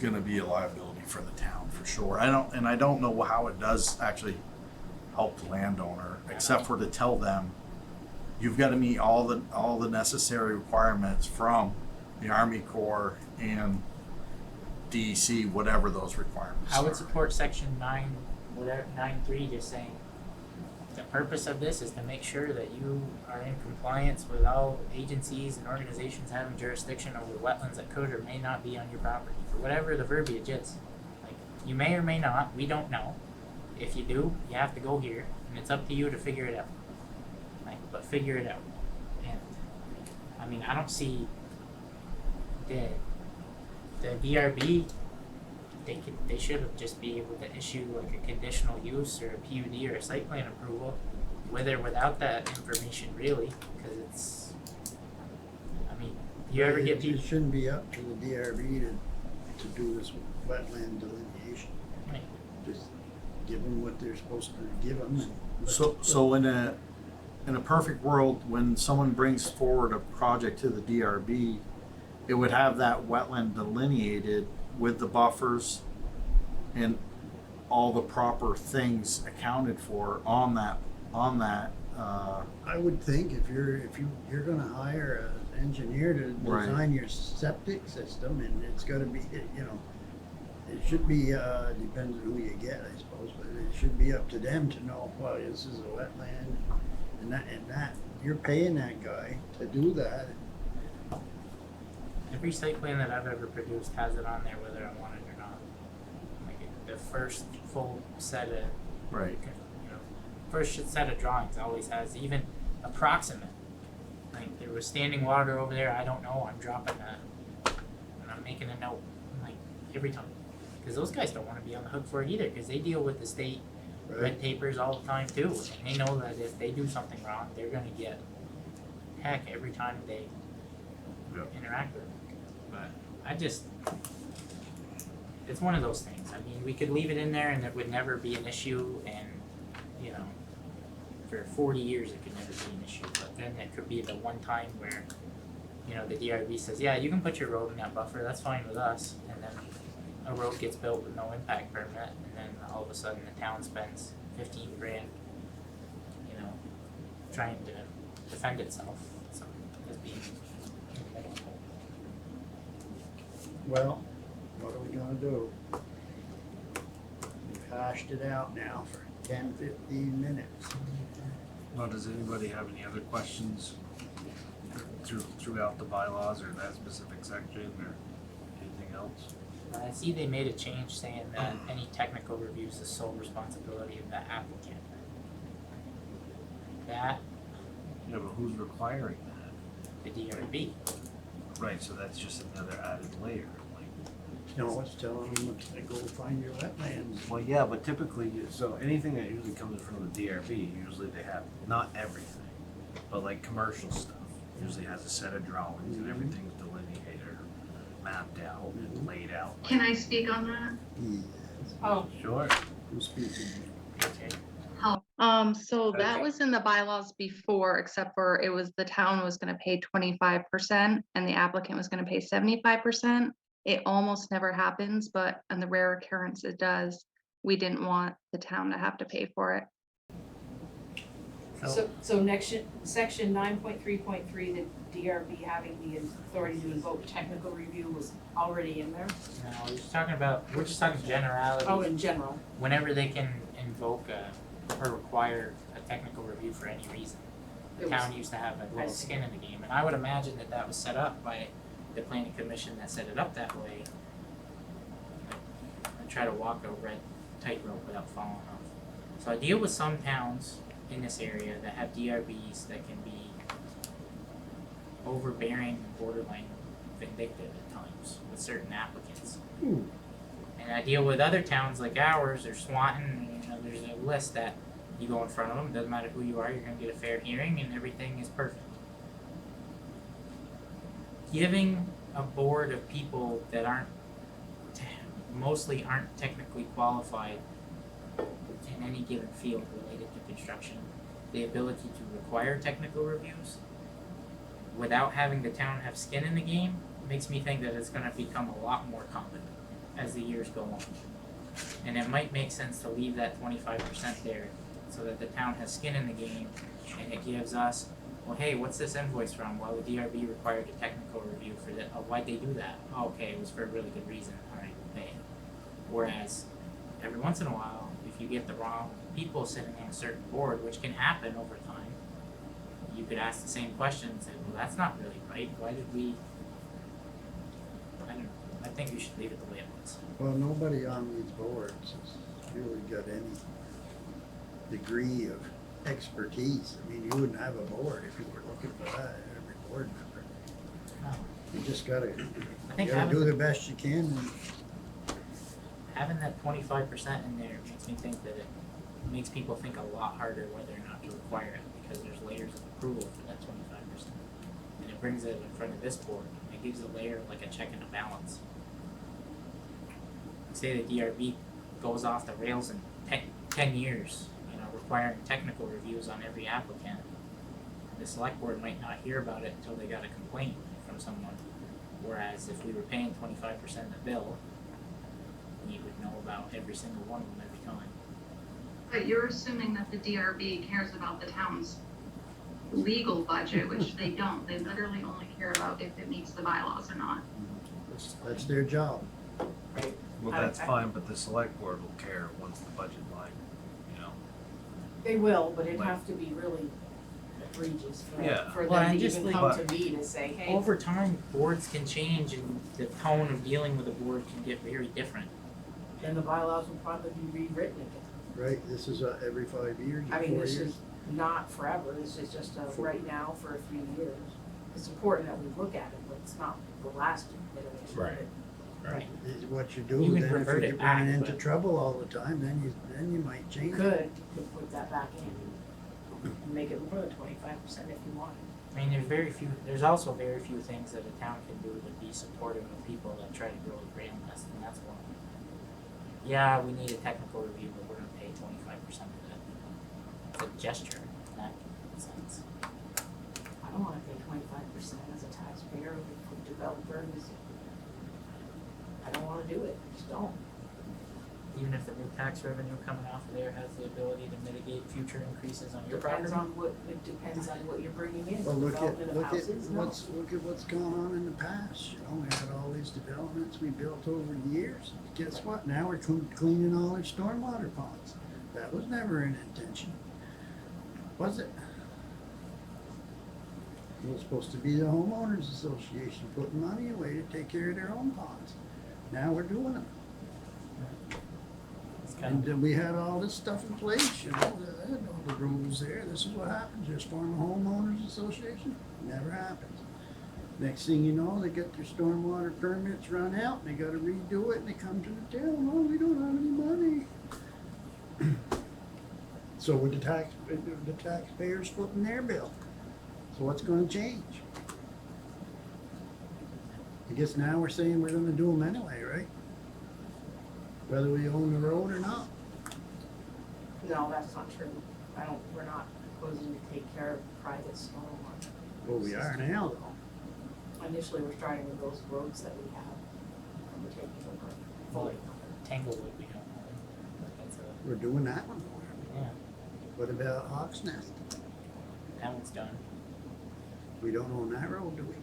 gonna be a liability for the town for sure. I don't know how it does actually help the landowner, except for to tell them, you've gotta meet all the necessary requirements from the Army Corps and DEC, whatever those requirements I are. would support section 9.3 just saying, the purpose of this is to make sure that you are in compliance with all agencies and organizations having jurisdiction over wetlands that could or may not be on your property, or whatever the verbiage is. Like, you may or may not, we don't know. If you do, you have to go here, and it's up to you to figure it out. Like, but figure it out. And, I mean, I don't see the DRB, they should have just be able to issue like a conditional use or a PUD or a site plan approval, with or without that information really, because it's, I mean, you ever get It people, shouldn't be up to the DRB to do this wetland delineation. Right. Just give them what they're supposed to give them and. So in a perfect world, when someone brings forward a project to the DRB, it would have that wetland delineated with the buffers and all the proper things accounted for on that. I would think if you're gonna hire an engineer to Right. design your septic system, and it's gotta be, you know, it should be, depends on who you get, I suppose, but it should be up to them to know, well, this is a wetland, and that, you're paying that guy to do that. every site plan that I've ever produced has it on there whether I want it or not. Like the first full set of Right. you know, first set of drawings always has even approximate. Like there was standing water over there, I don't know, I'm dropping that. And I'm making a note, like every time. Because those guys don't want to be on the hook for it either, because they deal with the state Right. red tapers all the time too. And they know that if they do something wrong, they're gonna get heck every time they Yep. interact with them. But I just, it's one of those things. I mean, we could leave it in there and it would never be an issue, and you know, for 40 years it could never be an issue. But then it could be the one time where, you know, the DRB says, yeah, you can put your road in that buffer, that's fine with us, and then a road gets built with no impact permit, and then all of a sudden the town spends 15 grand, you know, trying to defend itself. So as being in the middle. Well, what are we gonna do? We've hashed it out now for 10, 15 minutes. Well, does anybody have any other questions throughout the bylaws or that specific section or anything else? I see they made a change saying that any technical review is the sole responsibility of the applicant. That, Yeah, but who's requiring that? the DRB. Right, so that's just another added layer. Like, You know, it's telling them to go find your wetlands. Well, yeah, but typically, so anything that usually comes in front of the DRB, usually they have, not everything, but like commercial stuff, usually has a set of drawings and everything's delineated or mapped out and laid out. Can I speak on that? Yes. Oh, Sure. Who's speaking? Help. So that Okay. was in the bylaws before, except for it was the town was gonna pay 25% and the applicant was gonna pay 75%. It almost never happens, but on the rare occurrence it does. We didn't want the town to have to pay for it. so next, section 9.3.3, the DRB having the authority to invoke technical review was already in there? No, we're just talking generality. Oh, in general. Whenever they can invoke or require a technical review for any reason. The It was- town used to have a I little see. skin in the game, and I would imagine that that was set up by the planning commission that set it up that way. I try to walk a red tightrope without falling off. So I deal with some towns in this area that have DRBs that can be overbearing and borderline vindictive at times with certain applicants. Hmm. And I deal with other towns like ours or Swanton, you know, there's a list that you go in front of them, doesn't matter who you are, you're gonna get a fair hearing and everything is perfect. Giving a board of people that mostly aren't technically qualified in any given field related to construction, the ability to require technical reviews without having the town have skin in the game makes me think that it's gonna become a lot more common as the years go on. And it might make sense to leave that 25% there so that the town has skin in the game and it gives us, well, hey, what's this invoice from? Well, the DRB required a technical review for that. Oh, why'd they do that? Oh, okay, it was for a really good reason. Alright, we'll pay it. Whereas every once in a while, if you get the wrong people sitting on a certain board, which can happen over time, you could ask the same question and say, well, that's not really right. Why did we? I don't know. I think we should leave it the way it was. Well, nobody on these boards has really got any degree of expertise. I mean, you wouldn't have a board if you were looking for that, every board member. No. You just gotta, I you think gotta do the best you can and having that 25% in there makes me think that it makes people think a lot harder whether or not to require it because there's layers of approval for that 25%. And it brings it in front of this board. It gives a layer of like a check and a balance. Say the DRB goes off the rails in 10 years, you know, requiring technical reviews on every applicant. The select board might not hear about it until they got a complaint from someone. Whereas if we were paying 25% of the bill, we would know about every single one of them every time. But you're assuming that the DRB cares about the town's legal budget, which they don't. They literally only care about if it meets the bylaws or not. Which is that's their job. Right. Well, that's fine, but the select board will care once the budget line, you know. They will, but it'd have to be really egregious Yeah. for Well, them and to just even like- come to me to say, hey, over time, boards can change and the tone of dealing with a board can get very different. then the bylaws will probably be rewritten again. Right, this is every 5 years or I mean, 4 this years. is not forever, this is just right now for a few years. It's important that we look at it, but it's not the last iteration. Right. Right. Is what you You do, can then if revert you it get back, running into but- trouble all the time, then you might You change it. could put that back in, and make it more than 25% if you want. I mean, there's also very few things that a town can do to be supportive of people that try to grow a grand list, and that's one of them. Yeah, we need a technical review, but we're gonna pay 25% of it. It's a gesture in that sense. I don't wanna pay 25% as a taxpayer for developers. I don't wanna do it, just don't. Even if the new tax revenue coming off of there has the ability to mitigate future increases on your property. It depends on what you're bringing in, Well, look development at of houses, no. what's gone on in the past, you know, we had all these developments we built over the years. Guess what, now we're cleaning all our stormwater ponds. That was never an intention, was it? It was supposed to be the homeowners association putting money away to take care of their own ponds. Now we're doing it. It's And kind of, then we had all this stuff in place, you know, they had all the rules there, this is what happens, just form a homeowners association, never happens. Next thing you know, they get their stormwater permits run out, and they gotta redo it, and they come to the town, oh, we don't have any money. So would the taxpayers footing their bill? So what's gonna change? I guess now we're saying we're gonna do them anyway, right? Whether we own the road or not. No, that's not true. We're not proposing to take care of private stormwater. Well, we are now, though. Initially, we're starting with those roads that we have, and we're taking over fully. Tanglewood, we don't own. That's a, We're doing that one. yeah, What about Hawks Nest? that one's done. We don't own that road, do we?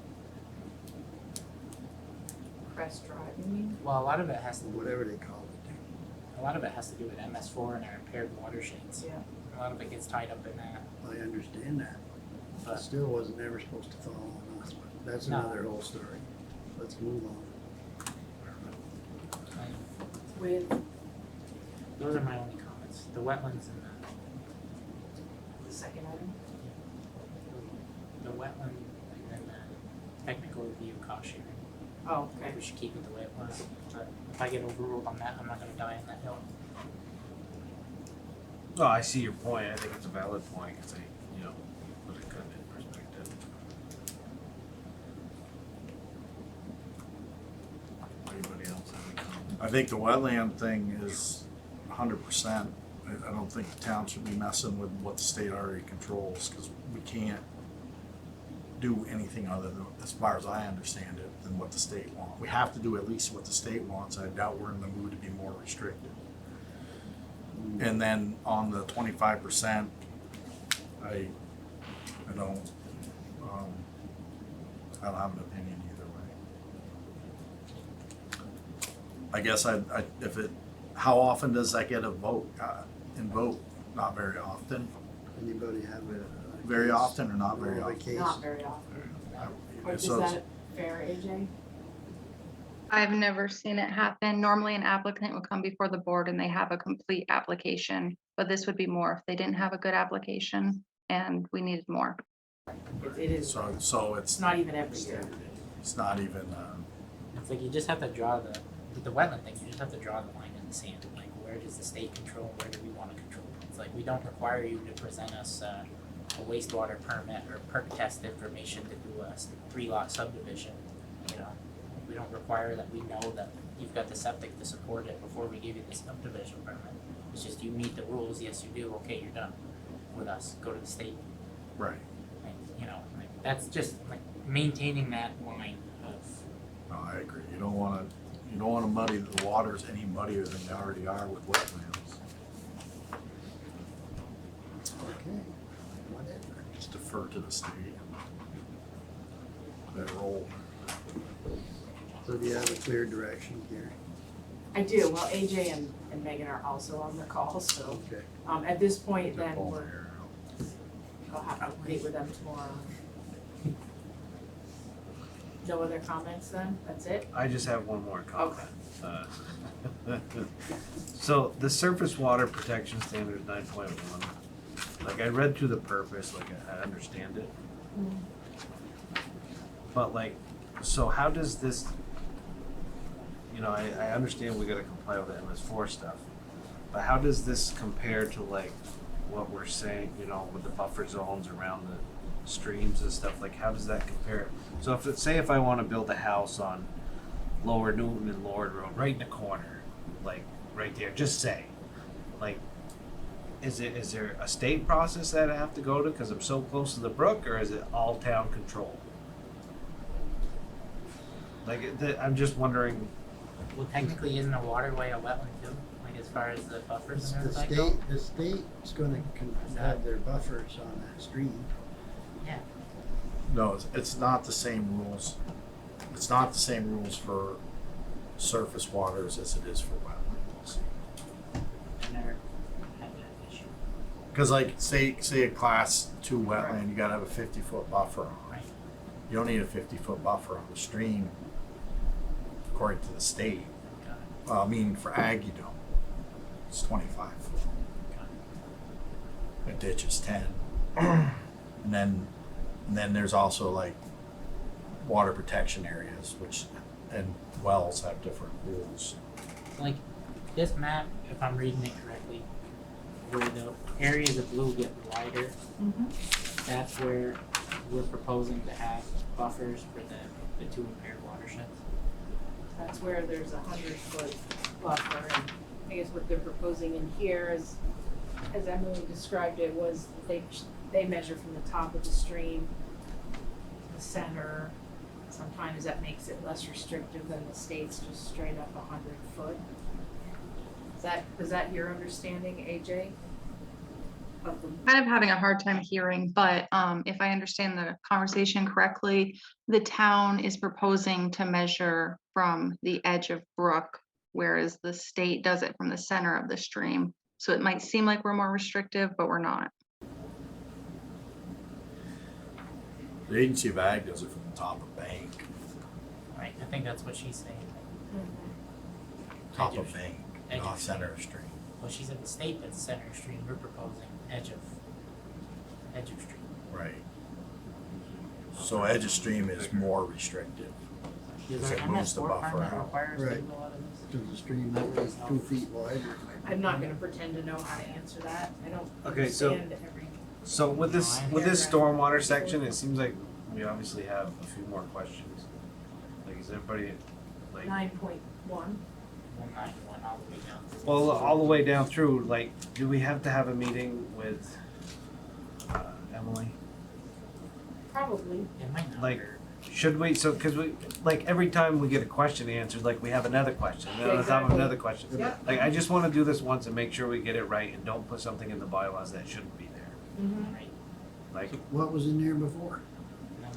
Crest Drive, you mean? Well, a lot of it has to do, Whatever they call it. a lot of it has to do with MS4 and our impaired watersheds. Yeah. A lot of it gets tied up in that, I understand that. It but still wasn't ever supposed to fall on us, but that's No. another whole story. Let's move on. With those are my only comments. The wetlands and the second item? the wetland and then the technical review cost sharing. Oh, I think we should keep it the way it was, but if I get overruled on that, I'm not gonna die on that hill. No, I see your point. I think it's a valid point because I, put it kind of in perspective. Anybody else have any comments? I think the wetland thing is 100%. I don't think the town should be messing with what the state already controls, because we can't do anything other than, as far as I understand it, than what the state wants. We have to do at least what the state wants. I doubt we're in the mood to be more restricted. And then on the 25%, I don't have an opinion either way. I guess how often does that get a vote, invoked? Not very often. Anybody have a? Very often or not very know of a often? case? Not very often. Or is So- that fair, AJ? I've never seen it happen. Normally an applicant would come before the board and they have a complete application, but this would be more if they didn't have a good application and we needed more. It is, So it's not even every year. it's not even, It's like you just have to draw with the wetland thing, you just have to draw the line in the sand. Like, where does the state control, where do we wanna control? It's like, we don't require you to present us a wastewater permit or perk test information to do a 3-lot subdivision, We don't require that we know that you've got the septic to support it before we give you the subdivision permit. It's just you meet the rules, yes you do, okay, you're done with us, go to the state. right. Like, that's just like maintaining that line of, No, I agree. You don't wanna muddy the waters any muddier than they already are with wetlands. Okay, whatever. Just defer to the state. That role. So do you have a clear direction here? I do, well, AJ and Megan are also on the call, so, Okay. at this point, They're then pulling we're, hair out. I'll have to meet with them tomorrow. No other comments then? That's it? I just have one more comment. So the surface water protection standard 9.1, like I read through the purpose, like I understand it. But like, so how does this, I understand we gotta comply with the MS4 stuff, but how does this compare to like what we're saying, with the buffer zones around the streams and stuff, like how does that compare? So if I wanna build a house on Lower Newton and Lord Road, right in the corner, like right there, just say, like, is there a state process that I have to go to because I'm so close to the brook, or is it all town control? Like, I'm just wondering. well, technically isn't a waterway a wetland too? Like as far as the buffers and The everything go? the state's gonna have their buffers on that stream. Yeah. No, it's not the same rules. It's not the same rules for surface waters as it is for wetlands. I never had that issue. Because like, say a class 2 wetland, you gotta have a 50-foot buffer on it. Right. You don't need a 50-foot buffer on the stream, according to the state. Got it. Well, I mean, for ag, you don't. It's 25 foot. Got it. A ditch is 10. And then there's also like water protection areas, which, and wells have different rules. Like, this map, if I'm reading it correctly, where the areas of blue get wider, that's where we're proposing to have buffers for the two impaired watersheds. That's where there's 100-foot buffer, and I guess what they're proposing in here is, as Emily described it, was they measure from the top of the stream to the center. Sometimes that makes it less restrictive than the state's just straight up 100 foot. Is that your understanding, AJ? Of the, Kind of having a hard time hearing, but if I understand the conversation correctly, the town is proposing to measure from the edge of brook, whereas the state does it from the center of the stream. So it might seem like we're more restrictive, but we're not. The Agency of Ag does it from the top of bank, Right, I think that's what she's saying. top Edge of of- bank, edge not of center of stream. Well, she said the state that's center of stream, we're proposing edge of stream. Right. So edge of stream is more restrictive. Is Because our it moves the MS4 buffer permit out. require us to Right. do a lot of this? Cause the stream is 2 feet wide. I'm not gonna pretend to know how to answer that. I don't Okay, so- understand every. So with this, No, I with this hear that. stormwater section, it seems like we obviously have a few more questions. Like, is everybody, like, 9.1. 191 all the way down. well, all the way down through, like, do we have to have a meeting with, Emily? Probably. It might not. Like, should we, so, cause we, like, every time we get a question answered, like, we have another question, and then on top of Exactly. another question. Yep. Like, I just wanna do this once and make sure we get it right and don't put something in the bylaws that shouldn't be there. Right. Like, What was in there before? No.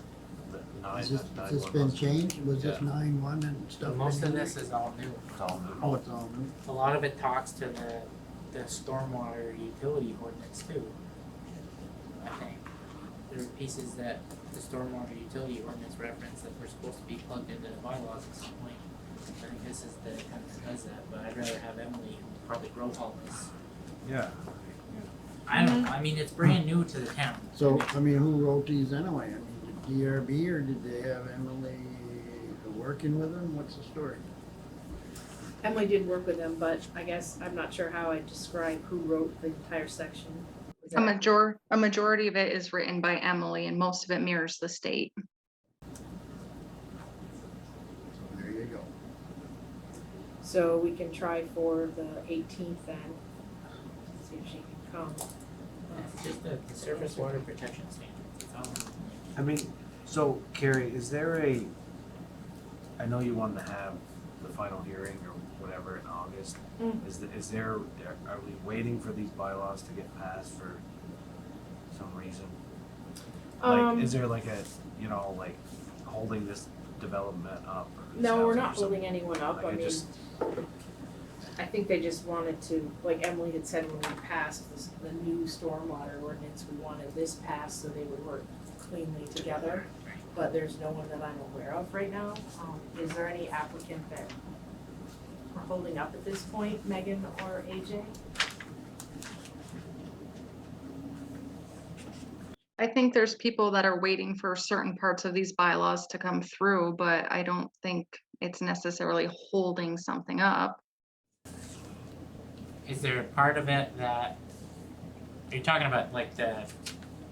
the nine, Has this, nine has this one been was- changed? Was this Yeah. 9.1 and stuff? Most in of there? this is all new. It's all new. Oh, it's all new. A lot of it talks to the stormwater utility ordinance too. I think. There are pieces that the stormwater utility ordinance reference that were supposed to be plugged into the bylaws at some point. I think this is the kind that does that, but I'd rather have Emily probably wrote all this. Yeah. I don't know, I mean, it's brand new to the town. So, I mean, who wrote these anyway? I mean, did DRB or did they have Emily working with them? What's the story? Emily did work with them, but I guess I'm not sure how I describe who wrote the entire section. Was A that- majority of it is written by Emily and most of it mirrors the state. So there you go. So we can try for the 18th then. See if she can come. It's just the surface water protection standards, it's all. I mean, so Carrie, is there I know you wanted to have the final hearing or whatever in August. Mm. Is there, are we waiting for these bylaws to get passed for some reason? Like, is there like a, like holding this development up? or No, we're something, not or something? holding anyone up. Like, I I mean, just- I think they just wanted to, like Emily had said when we passed the new stormwater ordinance, we wanted this passed so they would work cleanly together. But there's no one that I'm aware of right now. Is there any applicant that we're holding up at this point, Megan or AJ? I think there's people that are waiting for certain parts of these bylaws to come through, but I don't think it's necessarily holding something up. Is there a part of it that, are you talking about like the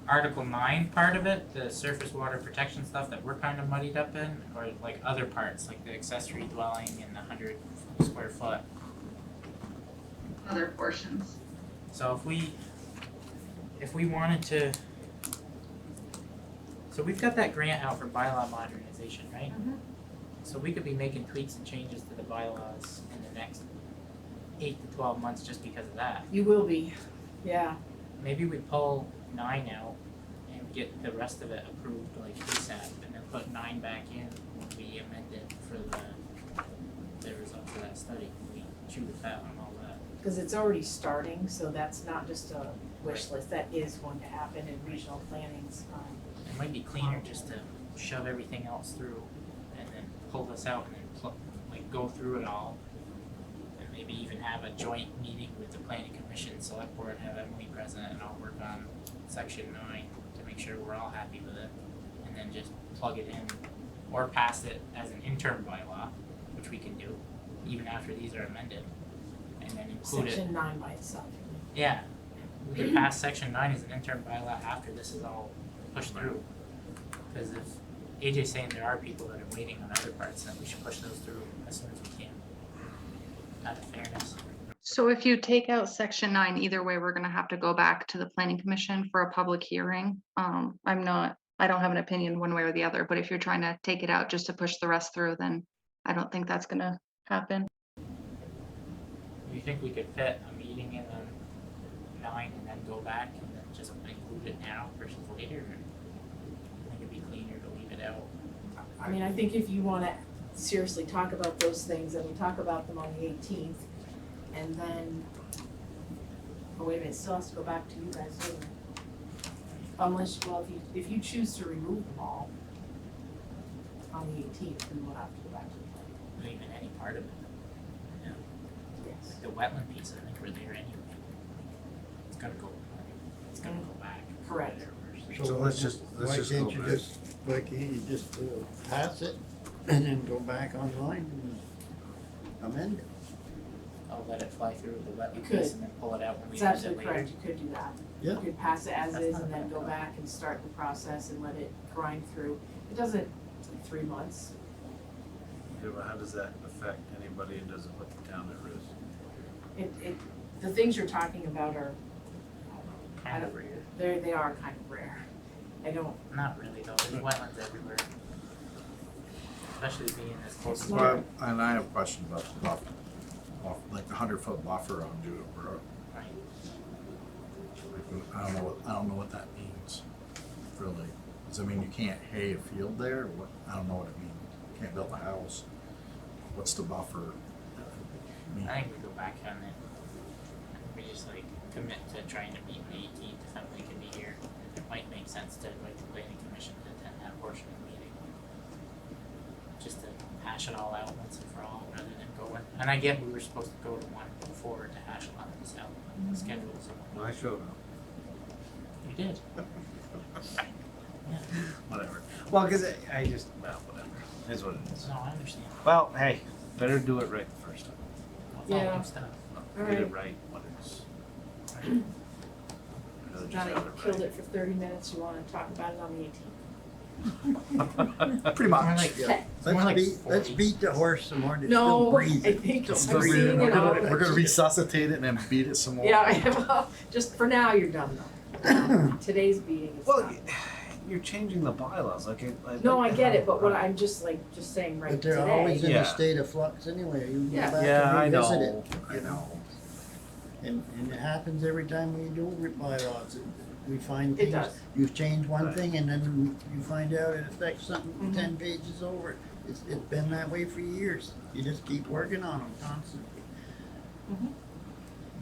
Article 9 part of it, the surface water protection stuff that we're kind of muddied up in, or like other parts, like the accessory dwelling and the 100 square foot? Other portions. So if we wanted to, so we've got that grant out for bylaw modernization, right? So we could be making tweaks and changes to the bylaws in the next 8 to 12 months just because of that. You will be, yeah. Maybe we pull 9 out and get the rest of it approved like ASAP, and then put 9 back in when we amend it for the results of that study. We chew the fat on all that. Because it's already starting, so that's not just a wish list, that is going to happen in regional plannings. It might be cleaner just to shove everything else through and then pull this out and then go through it all. And maybe even have a joint meeting with the planning commission, select board, have Emily present, and I'll work on section 9 to make sure we're all happy with it. And then just plug it in or pass it as an interim bylaw, which we can do, even after these are amended, and then include it. Section 9 by itself. Yeah, we could pass section 9 as an interim bylaw after this is all pushed through. Cause if AJ's saying there are people that are waiting on other parts, then we should push those through as soon as we can. Out of fairness. So if you take out section 9, either way, we're gonna have to go back to the planning commission for a public hearing. I don't have an opinion one way or the other, but if you're trying to take it out just to push the rest through, then I don't think that's gonna happen. Do you think we could fit a meeting in on 9 and then go back and then just include it now versus later? Or I think it'd be cleaner to leave it out. I mean, I think if you wanna seriously talk about those things, then we talk about them on the 18th. And then, oh wait a minute, it still has to go back to you guys, doesn't it? Unless, well, if you choose to remove them all on the 18th, then we'll have to go back to the planning. Or even any part of it. Yes. Like the wetland piece, I think we're there anyway. It's gotta go, back. Correct. So let's just Why go can't you back. why can't you just pass it and then go back online and amend it? I'll let it fly through the You wetland could. piece and then pull it out when we It's use it absolutely later. correct, you could do that. Yeah. You could pass it as That's is not and then bad. go back and start the process and let it grind through. It doesn't take 3 months. Yeah, but how does that affect anybody and doesn't put the town at risk? The things you're talking about are, Kind of rare. they are kind of rare. I don't, Not really though, there's wetlands everywhere. Especially being as close as. It's Well, and I have a question about the buffer, like the 100-foot buffer on Judith Road. Right. I don't know what that means, really. Does it mean you can't hay a field there? What, I don't know what it means. Can't build a house. What's the buffer mean? I think we go back on it. We just like commit to trying to meet the 18th if Emily can be here. It might make sense to invite the planning commission to attend that portion of the meeting. Just to hash it all out once and for all rather than going. And I get we were supposed to go to one before to hash a lot of this out, the schedules and Well, I showed up. you did. Whatever. Well, cause I just, well, whatever. Is what it is. No, I understand. Well, hey, better do it right the first time. With all Yeah. them stuff. Get it right when it's. I'd rather just Johnny, have you it killed right. it for 30 minutes, you wanna talk about it on the 18th? Pretty More much. like, Okay. more like Let's 40. beat the horse some more, it's still No, I breathing. think I'm Still seeing breathing. it all. We're gonna resuscitate it and then beat it some more. Yeah, well, just for now, you're done though. Today's meeting is Well, done. you're changing the bylaws, like. No, I get it, but what I'm just saying right But today. they're always in Yeah. a state of flux anyway, you go Yeah. back Yeah, I and revisit know, it. I know. And it happens every time we do bylaws, we find It things, does. you change one Right. thing and then you find out it affects something Mhm. 10 pages over. It's been that way for years, you just keep working on them constantly.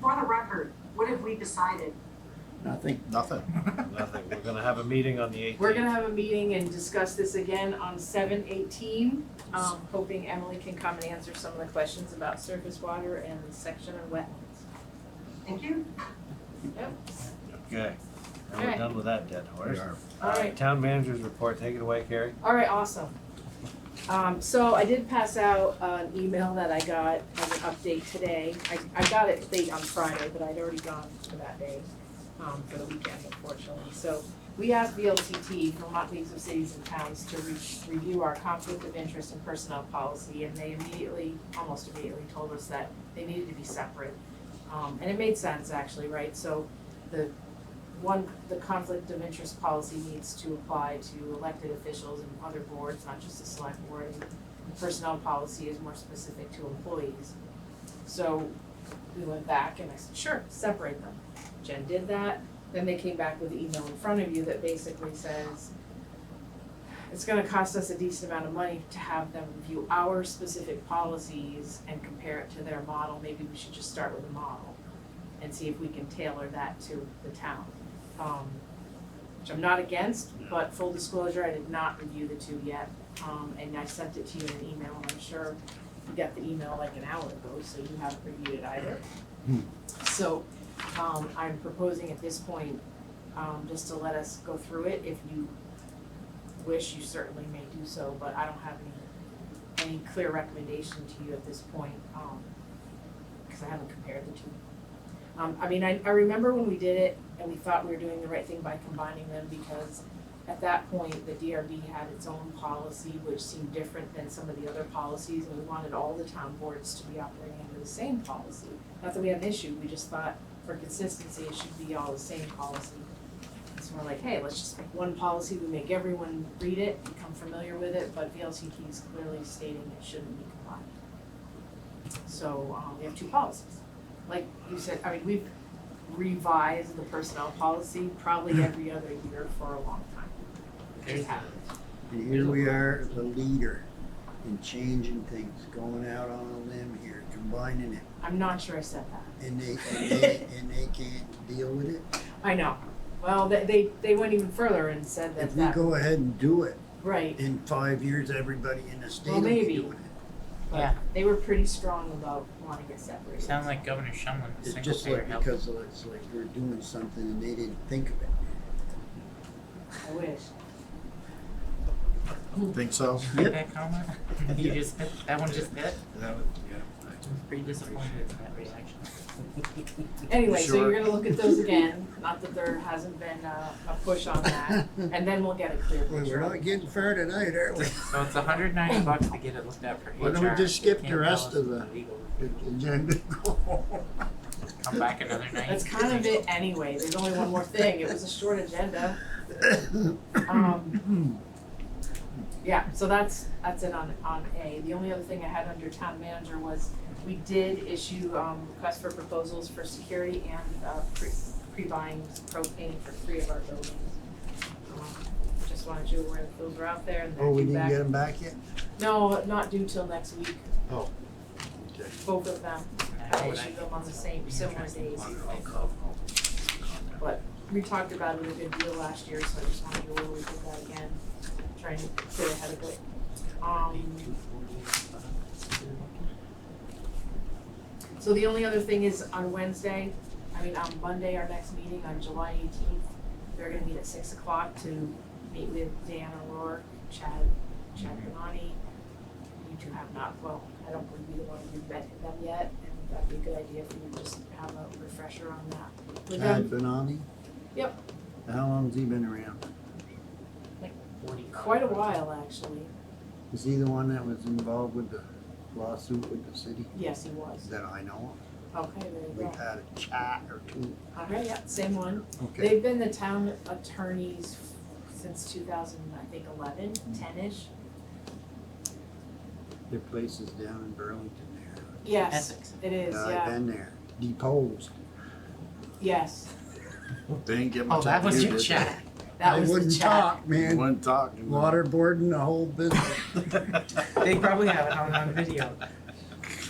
For the record, what have we decided? Nothing, Nothing. Nothing. We're gonna have a meeting on the 18th. We're gonna have a meeting and discuss this again on 7/18, hoping Emily can come and answer some of the questions about surface water and the section on wetlands. Thank you. Yep, Okay. Now we're Okay. done with that dead horse. We are. all right. Town manager's report, take it away, Carrie. All right, awesome. So I did pass out an email that I got as an update today. I got it late on Friday, but I'd already gone for that day, for the weekend unfortunately. So we asked VLCT, Vermont Leagues of Cities and Towns, to review our conflict of interest and personnel policy, and they almost immediately told us that they needed to be separate. And it made sense actually, right? So the conflict of interest policy needs to apply to elected officials and other boards, not just the select board. And the personnel policy is more specific to employees. So we went back and I said, sure, separate them. Jen did that. Then they came back with the email in front of you that basically says, it's gonna cost us a decent amount of money to have them review our specific policies and compare it to their model. Maybe we should just start with a model and see if we can tailor that to the town. Which I'm not against, but full disclosure, I did not review the two yet. And I sent it to you in an email, and I'm sure you got the email like an hour ago, so you haven't reviewed it either. So, I'm proposing at this point, just to let us go through it, if you wish, you certainly may do so, but I don't have any clear recommendation to you at this point, because I haven't compared the two. I mean, I remember when we did it and we thought we were doing the right thing by combining them, because at that point, the DRB had its own policy, which seemed different than some of the other policies, and we wanted all the town boards to be operating under the same policy. Not that we have an issue, we just thought for consistency, it should be all the same policy. And so we're like, hey, let's just make one policy, we make everyone read it, become familiar with it, but VLCT is clearly stating it shouldn't be combined. So, we have two policies. Like you said, I mean, we've revised the personnel policy probably every other year for a long time. It just happens. And here we are, the leader in changing things, going out on a limb here, combining it, I'm not sure I said that. and they can't deal with it. I know. Well, they went even further and said that If we go ahead and do it, right. in 5 years, everybody in the state Well, will be maybe. doing it. But Yeah. they were pretty strong about wanting it separated. Sound like Governor Shumlin, It's single just payer like health. because it's like we're doing something and they didn't think of it. I wish. Think so? That comment? You just hit, that one just hit? That was, yeah. I'm pretty disappointed in that reaction. Anyway, so Sure. you're gonna look at those again, not that there hasn't been a push on that, and then we'll get a clear Well, picture. we're not getting far tonight, are we? So it's $190 to get it looked at for HR. Why don't we just skip Can't the rest tell of us the- legal. Agenda. Come back another night. That's kind of it anyway, there's only one more thing, it was a short agenda. Yeah, so that's it on A. The only other thing I had under town manager was we did issue requests for proposals for security and pre-buying propane for 3 of our buildings. Just wanted you aware that those are out there and they're Oh, we due didn't back. get them back yet? No, not due till next week, Oh. Okay. both of them. I issued them on the similar days. But we talked about it a good deal last year, so I just wanted you to really do that again, trying to get ahead of it. So the only other thing is on Monday, our next meeting on July 18th, they're gonna meet at 6 o'clock to meet with Dan O'Rourke, Chad Kanani. You two have not, well, I don't believe either one of you met them yet, and that'd be a good idea for you to just have a refresher on that. With Chad them, Benani? Yep. How long's he been around? 45. quite a while, actually. Is he the one that was involved with the lawsuit with the city Yes, he was. that I know Okay, there of? you We've go. had a chat or two. Okay, yeah, same one. Okay. They've been the town attorneys since 2011, 10-ish. Their place is down in Burlington there. Yes, Essex. it is, I've yeah. been there. Deposed. Yes, They didn't get Oh, much that out of was you, your did chat. that I was the wouldn't chat. talk, they? man. Wouldn't talk. Waterboarding the whole business. They probably have it on video.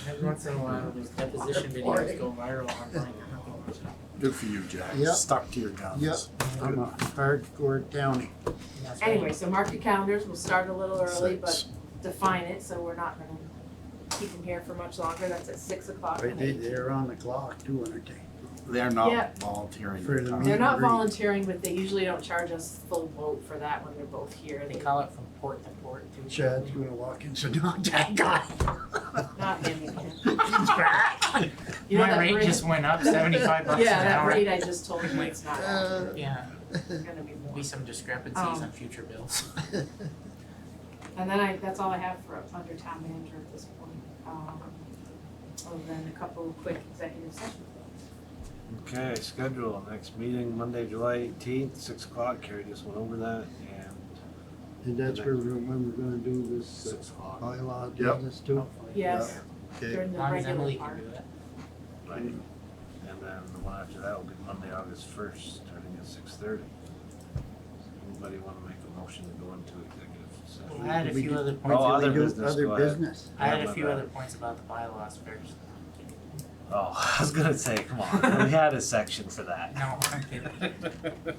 Every once in a while, those deposition videos go viral online. Good for you, Jack. Yep. Stuck to your guns. Yep. I'm a hardcore townie. That's right. Anyway, so mark your calendars, we'll start a little early, but 6. define it, so we're not gonna keep them here for much longer, that's at 6 o'clock. Right, they're on the clock too, aren't they? They're not Yeah. volunteering. For their the time. They're not Agreed. volunteering, but they usually don't charge us full vote for that when they're both here. They call it from port to port too. Chad's gonna walk in, so not that guy. Not him again. He's back. You know My that rate just went up $75 an Yeah, that hour. rate I just told you, it's not, Yeah, it's gonna be more. be some discrepancies on future bills. And then that's all I have for under town manager at this point. Other than a couple of quick executive sessions. Okay, schedule, next meeting, Monday, July 18th, 6 o'clock, Carrie just went over that, and And that's where when we're gonna do this 6 o'clock. bylaw Yep. business too? Yes, Okay. during As the long as regular Emily can part. do it. Right. And then the one after that will be Monday, August 1st, starting at 6:30. Anybody wanna make a motion to go into executive session? I had a We few do- other Oh, points. other We do business, Other go ahead. business. I had Yeah, a my few bad. other points about the bylaws first. Oh, I was gonna say, come on, we had a section for that. No, I'm kidding.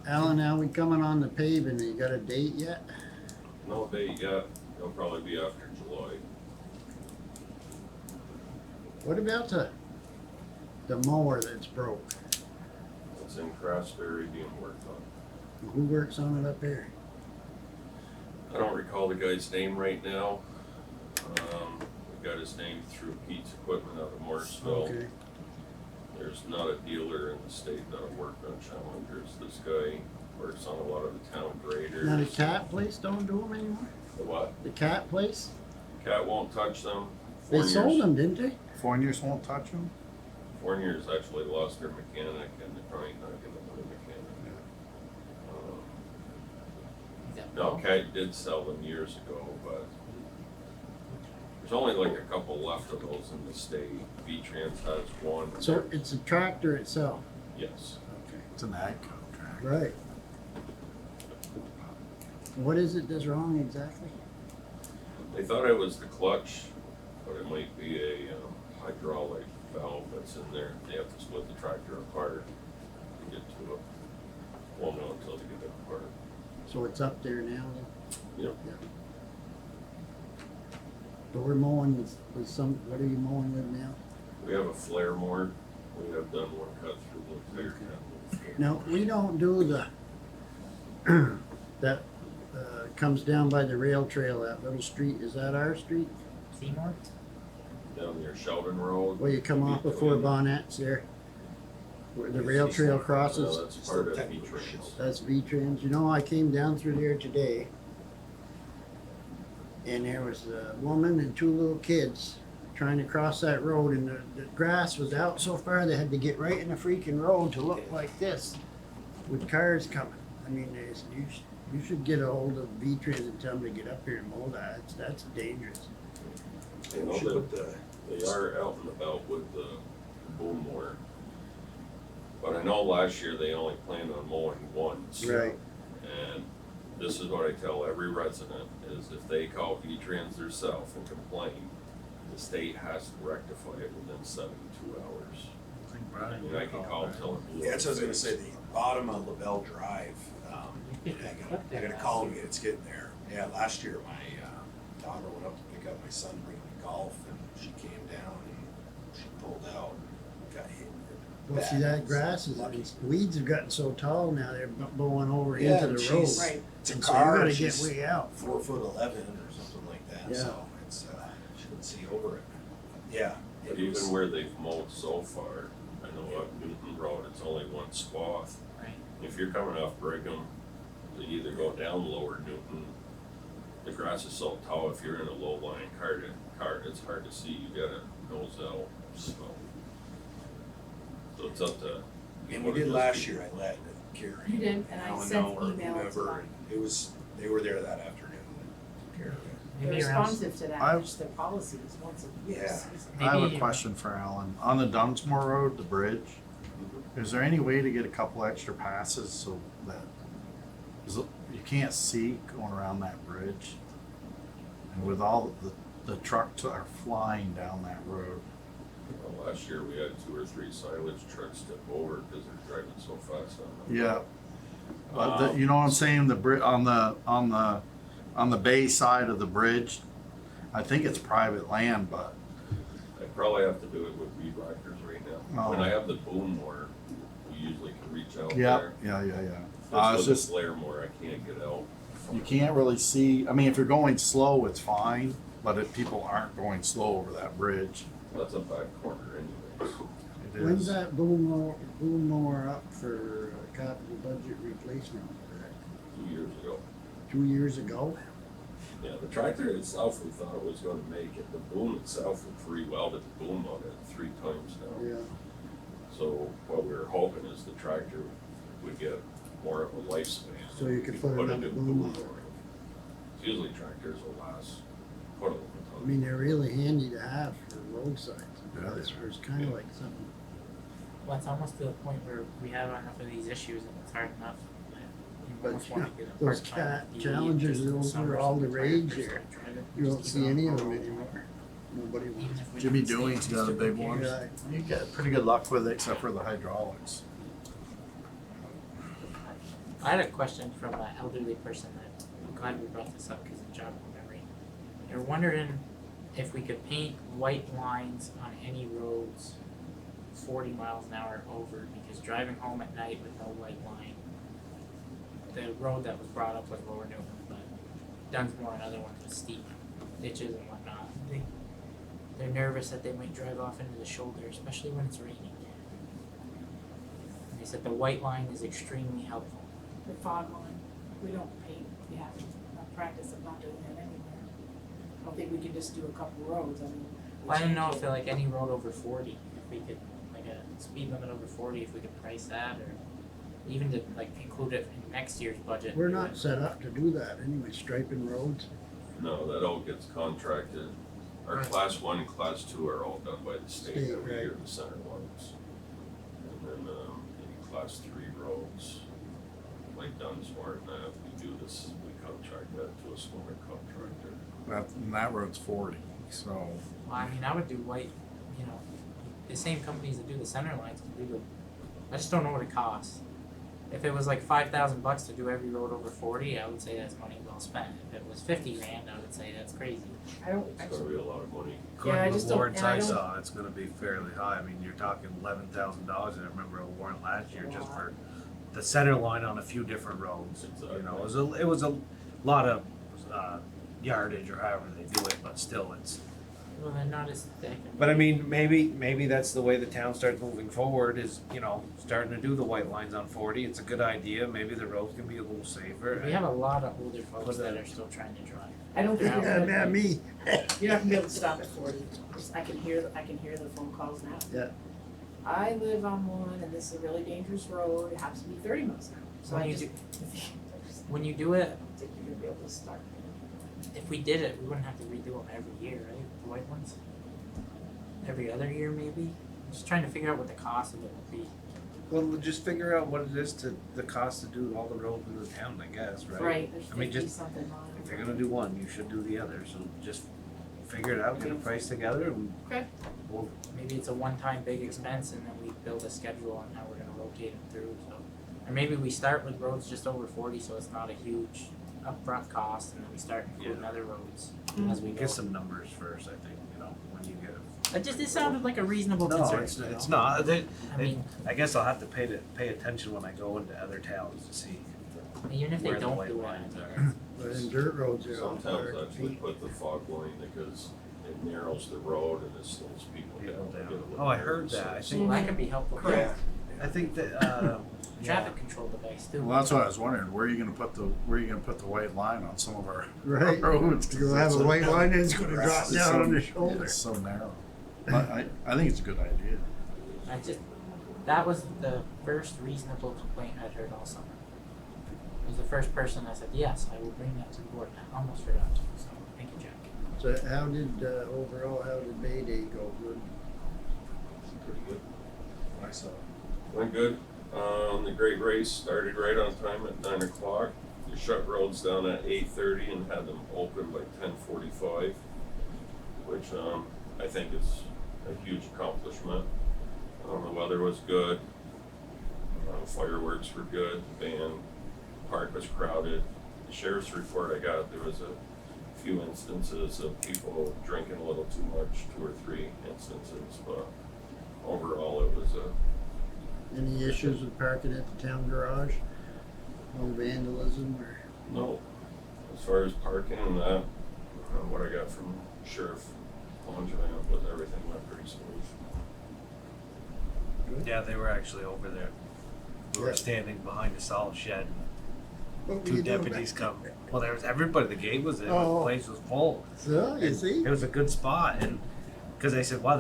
Alan, now we coming on the paving, you got a date yet? No date yet, it'll probably be after July. What about the mower that's broke? It's in Craftsbury being worked on. Who works on it up there? I don't recall the guy's name right now. We got his name through Pete's Equipment out of Morrisville. Okay, There's not a dealer in the state that'll work on Challengers. This guy works on a lot of the town graders. now the cat place don't do them anymore? The what? The cat place? Cat won't touch them. They sold them, didn't they? Foreigners won't touch them? Foreigners actually lost their mechanic and they're probably not gonna put a mechanic. Is that No, Paul? Cat did sell them years ago, but there's only like a couple left of those in the state. V-Trans has one. So it's a tractor itself? Yes. Okay. It's an ag contract. Right. What is it that's wrong exactly? They thought it was the clutch, but it might be a hydraulic valve that's in there. They have to split the tractor apart to get to it. Won't know until they get it apart. So it's up there now then? Yep. Door mowing was some, what are you mowing with now? We have a flare mower. We have done one cut through the entire town. No, we don't do the, that, comes down by the rail trail, that little street, is that our street? Seymour? Down near Sheldon Road. Where you come off before Bonnet's there? Where the rail trail No, crosses? that's part of V-Trans. That's V-Trans. You know, I came down through there today, and there was a woman and two little kids trying to cross that road, and the grass was out so far they had to get right in the freaking road to look like this, with cars coming. I mean, you should get a hold of V-Trans and tell them to get up here and mow that. That's dangerous. You know, they are out and about with the boom mower. But I know last year they only planned on mowing once. Right. And this is what I tell every resident, is if they call V-Trans theirself and complain, the state has to rectify it within 72 hours. I mean, I can call and tell them. Yeah, that's what I was gonna say, the bottom of LaBelle Drive, I gotta call him, it's getting there. Yeah, last year my daughter went up to pick up my son, bring him to golf, and she came down and she pulled out, and got hit. Well, see, bad. that grass is, Lucky. weeds have gotten so tall now, they're blowing over Yeah, into and the road. she's- Right. It's a And so car, you gotta get she's way out. 4'11" or something like that, Yeah. so it's, she can see over it. Yeah. But it was- even where they've mowed so far, I know up Newton Road, it's only one swath. Right. If you're coming off Brigham, to either go down Lower Newton, the grass is so tall, if you're in a low-lying car, it's hard to see, you gotta nose out, so. So it's up to. And we did last year, I led Carrie. You did, and I Alan sent Noah, email to whoever, them. and it was, they were there that afternoon and took care of it. They're Maybe around, responsive to that, I've- just their policy is once a year. Yeah. season. I have a Maybe- question for Alan. On the Dunsmore Road, the bridge, is there any way to get a couple extra passes so that, 'cause you can't see going around that bridge? And with all the trucks are flying down that road. Well, last year, we had 2 or 3 silage trucks tip over because they're driving so fast on them. Yeah. But you know what I'm saying, on the bay side of the bridge, I think it's private land, but I probably have to do it with weed whackers right now. When Oh. I have the boom mower, we usually can reach out yeah, there. yeah. It's It's with just, the flare mower, I can't get out. you can't really see, I mean, if you're going slow, it's fine, but if people aren't going slow over that bridge, That's a back corner anyways. it When's is. that boom mower up for capital budget replacement? 2 years ago. 2 years ago? Yeah, the tractor itself, we thought it was gonna make it. The boom itself, we re-welded the boom on it 3 times now. Yeah. So what we were hoping is the tractor would get more of a lifespan. So you could put a another new boom on on it. it. Usually tractors will last quite a long I time. mean, they're really handy to have for roadsides. Yeah, they It's kind of like something. well, it's almost to the point where we have enough of these issues and it's hard enough that you But, almost wanna get a those part-time DD Challengers, just in the those summer were all so the the rage tractors here. don't drive it, You just don't keep see it any on of them the road. anymore. Nobody Even wants. if we Jimmy don't see Doing's it, got a just big repairs. one. Right. You get pretty good luck with it, except for the hydraulics. I had a question from an elderly person that I'm glad we brought this up because of job memory. They're wondering if we could paint white lines on any roads 40 miles an hour over because driving home at night with no white line, the road that was brought up was Lower Newton, but Dunsmore and other ones with steep ditches and whatnot. They're nervous that they might drive off into the shoulder, especially when it's raining. And they said the white line is extremely helpful. The fog line, we don't paint, we have a practice of not doing that anywhere. I don't think we could just do a couple roads, I mean. we Well, I don't know change if like any road over 40, if we could, like a speed limit over 40, if we could price that, or even to like include it in next year's budget. We're not set up to do that anyway, striping roads. No, that all gets contracted. Our Right. class 1 and class 2 are all done by the state State, every right. year, the center ones. And then, any class 3 roads, like Dunsmore and that, we do this, we contract that to a smaller contractor. And that road's 40, so. Well, I mean, I would do white, you know, the same companies that do the center lines can do the, I just don't know what it costs. If it was like $5,000 to do every road over 40, I would say that's money well spent. If it was 50 grand, I would say that's crazy. I don't, It's gonna be a lot of money. Yeah, I According to just the don't- warrants and I I don't- saw, it's gonna be fairly high. I mean, you're talking $11,000, and I remember a warrant last year just for the center line on a few different roads. You know, it was a lot of yardage or however they do it, but still, it's. Well, they're not as thick. and- But I mean, maybe that's the way the town starts moving forward, is, you know, starting to do the white lines on 40. It's a good idea. Maybe the roads can be a little safer. We have a lot of older folks that are still trying to drive. I don't think They're you're out. gonna, Me. you're not gonna be able to stop at 40. I can hear the phone calls now. Yeah. I live on one and this is a really dangerous road, it happens to be 30 miles an hour, so When I you just, When you do it, I don't think you're gonna be able to start. if we did it, we wouldn't have to redo them every year, right? The white ones? Every other year, maybe? I'm just trying to figure out what the cost of it would be. Well, we'll just figure out what it is to the cost to do all the roads in the town, I guess, right? Right, there's I mean, 50 just something miles. if you're gonna do one, you should do the other. So just figure it out, get a price together, and Okay. we'll. Maybe it's a one-time big expense and then we build a schedule on how we're gonna rotate them through, so. Or maybe we start with roads just over 40, so it's not a huge upfront cost, and then we start including other roads as we go. Get some numbers first, I think, you know, when you get. It sounded like a reasonable No, concern. it's you know? it's not. I mean, I guess I'll have to pay attention when I go into other towns to see. even if they where the don't white do it, lines I are. mean, But in dirt roads, they're all Sometimes hard to actually beat. put the fog line because it narrows the road and it slows people People down. They down. get a little Oh, I heard nervous, that. I so think- well, that could be helpful. Correct. I think that Traffic control device too. Well, that's what I was wondering, where are you gonna put the white line on some of our Right. roads? 'Cause You'll have it's a white line and it's gonna drop it's down so- on the shoulder. It's so narrow. But I think it's a good idea. That was the first reasonable complaint I'd heard all summer. It was the first person I said, yes, I will bring that to the board, and I almost forgot to, so thank you, Jack. So how did, overall, how did Bay Day go? Good? Pretty good. I saw. Went good. The great race started right on time at 9 o'clock. We shut roads down at 8:30 and had them open by 10:45, which I think is a huge accomplishment. The weather was good. Fireworks were good. The band park was crowded. The sheriff's report I got, there was a few instances of people drinking a little too much, 2 or 3 instances, but overall it was a Any issues with parking at the town garage? No vandalism or? no. As far as parking and that, what I got from Sheriff Langevin was everything went pretty smooth. Yeah, they were actually over there. We were Yeah. standing behind a salt shed. What were Two you doing deputies back come. there? Well, there was everybody. The gate was in. Oh. The place was full. So, you And see? It was a good spot, and because they said, "Well,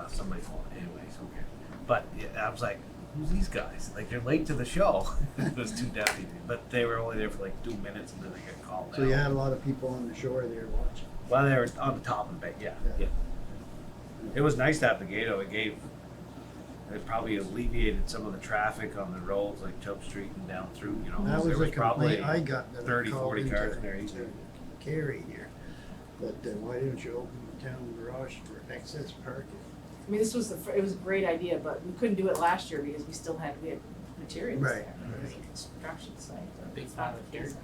somebody's home anyways." Okay, but yeah, I was like, "Who's these guys? Like they're late to the show." It was two deputies, but they were only there for like 2 minutes, and then they got called So out. you had a lot of people on the shore there watching. Well, they were on the top of the bay. Yeah, Yeah. yeah. It was nice to have the gate. It probably alleviated some of the traffic on the roads like Choke Street and down through. You know, That there was a probably complaint I got that I 30, called 40 into cars in there easily. Carrie here. But why didn't you open the town garage for excess parking? I mean, it was a great idea, but we couldn't do it last year because we had materials Right, there. It was a construction site. Big It's fan not of dirt feasible.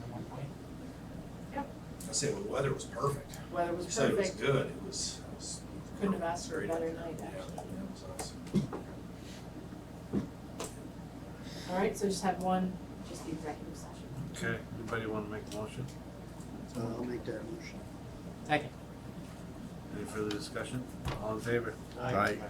at one point. I say the weather was perfect. Weather was You said it was perfect. good. It was. Couldn't have asked for a great. better night, Yeah, actually. yeah, it was awesome. All right, so just have one just the executive session. Okay, anybody wanna make a motion? So I'll make that motion. Second. Any further discussion? All in favor? Right.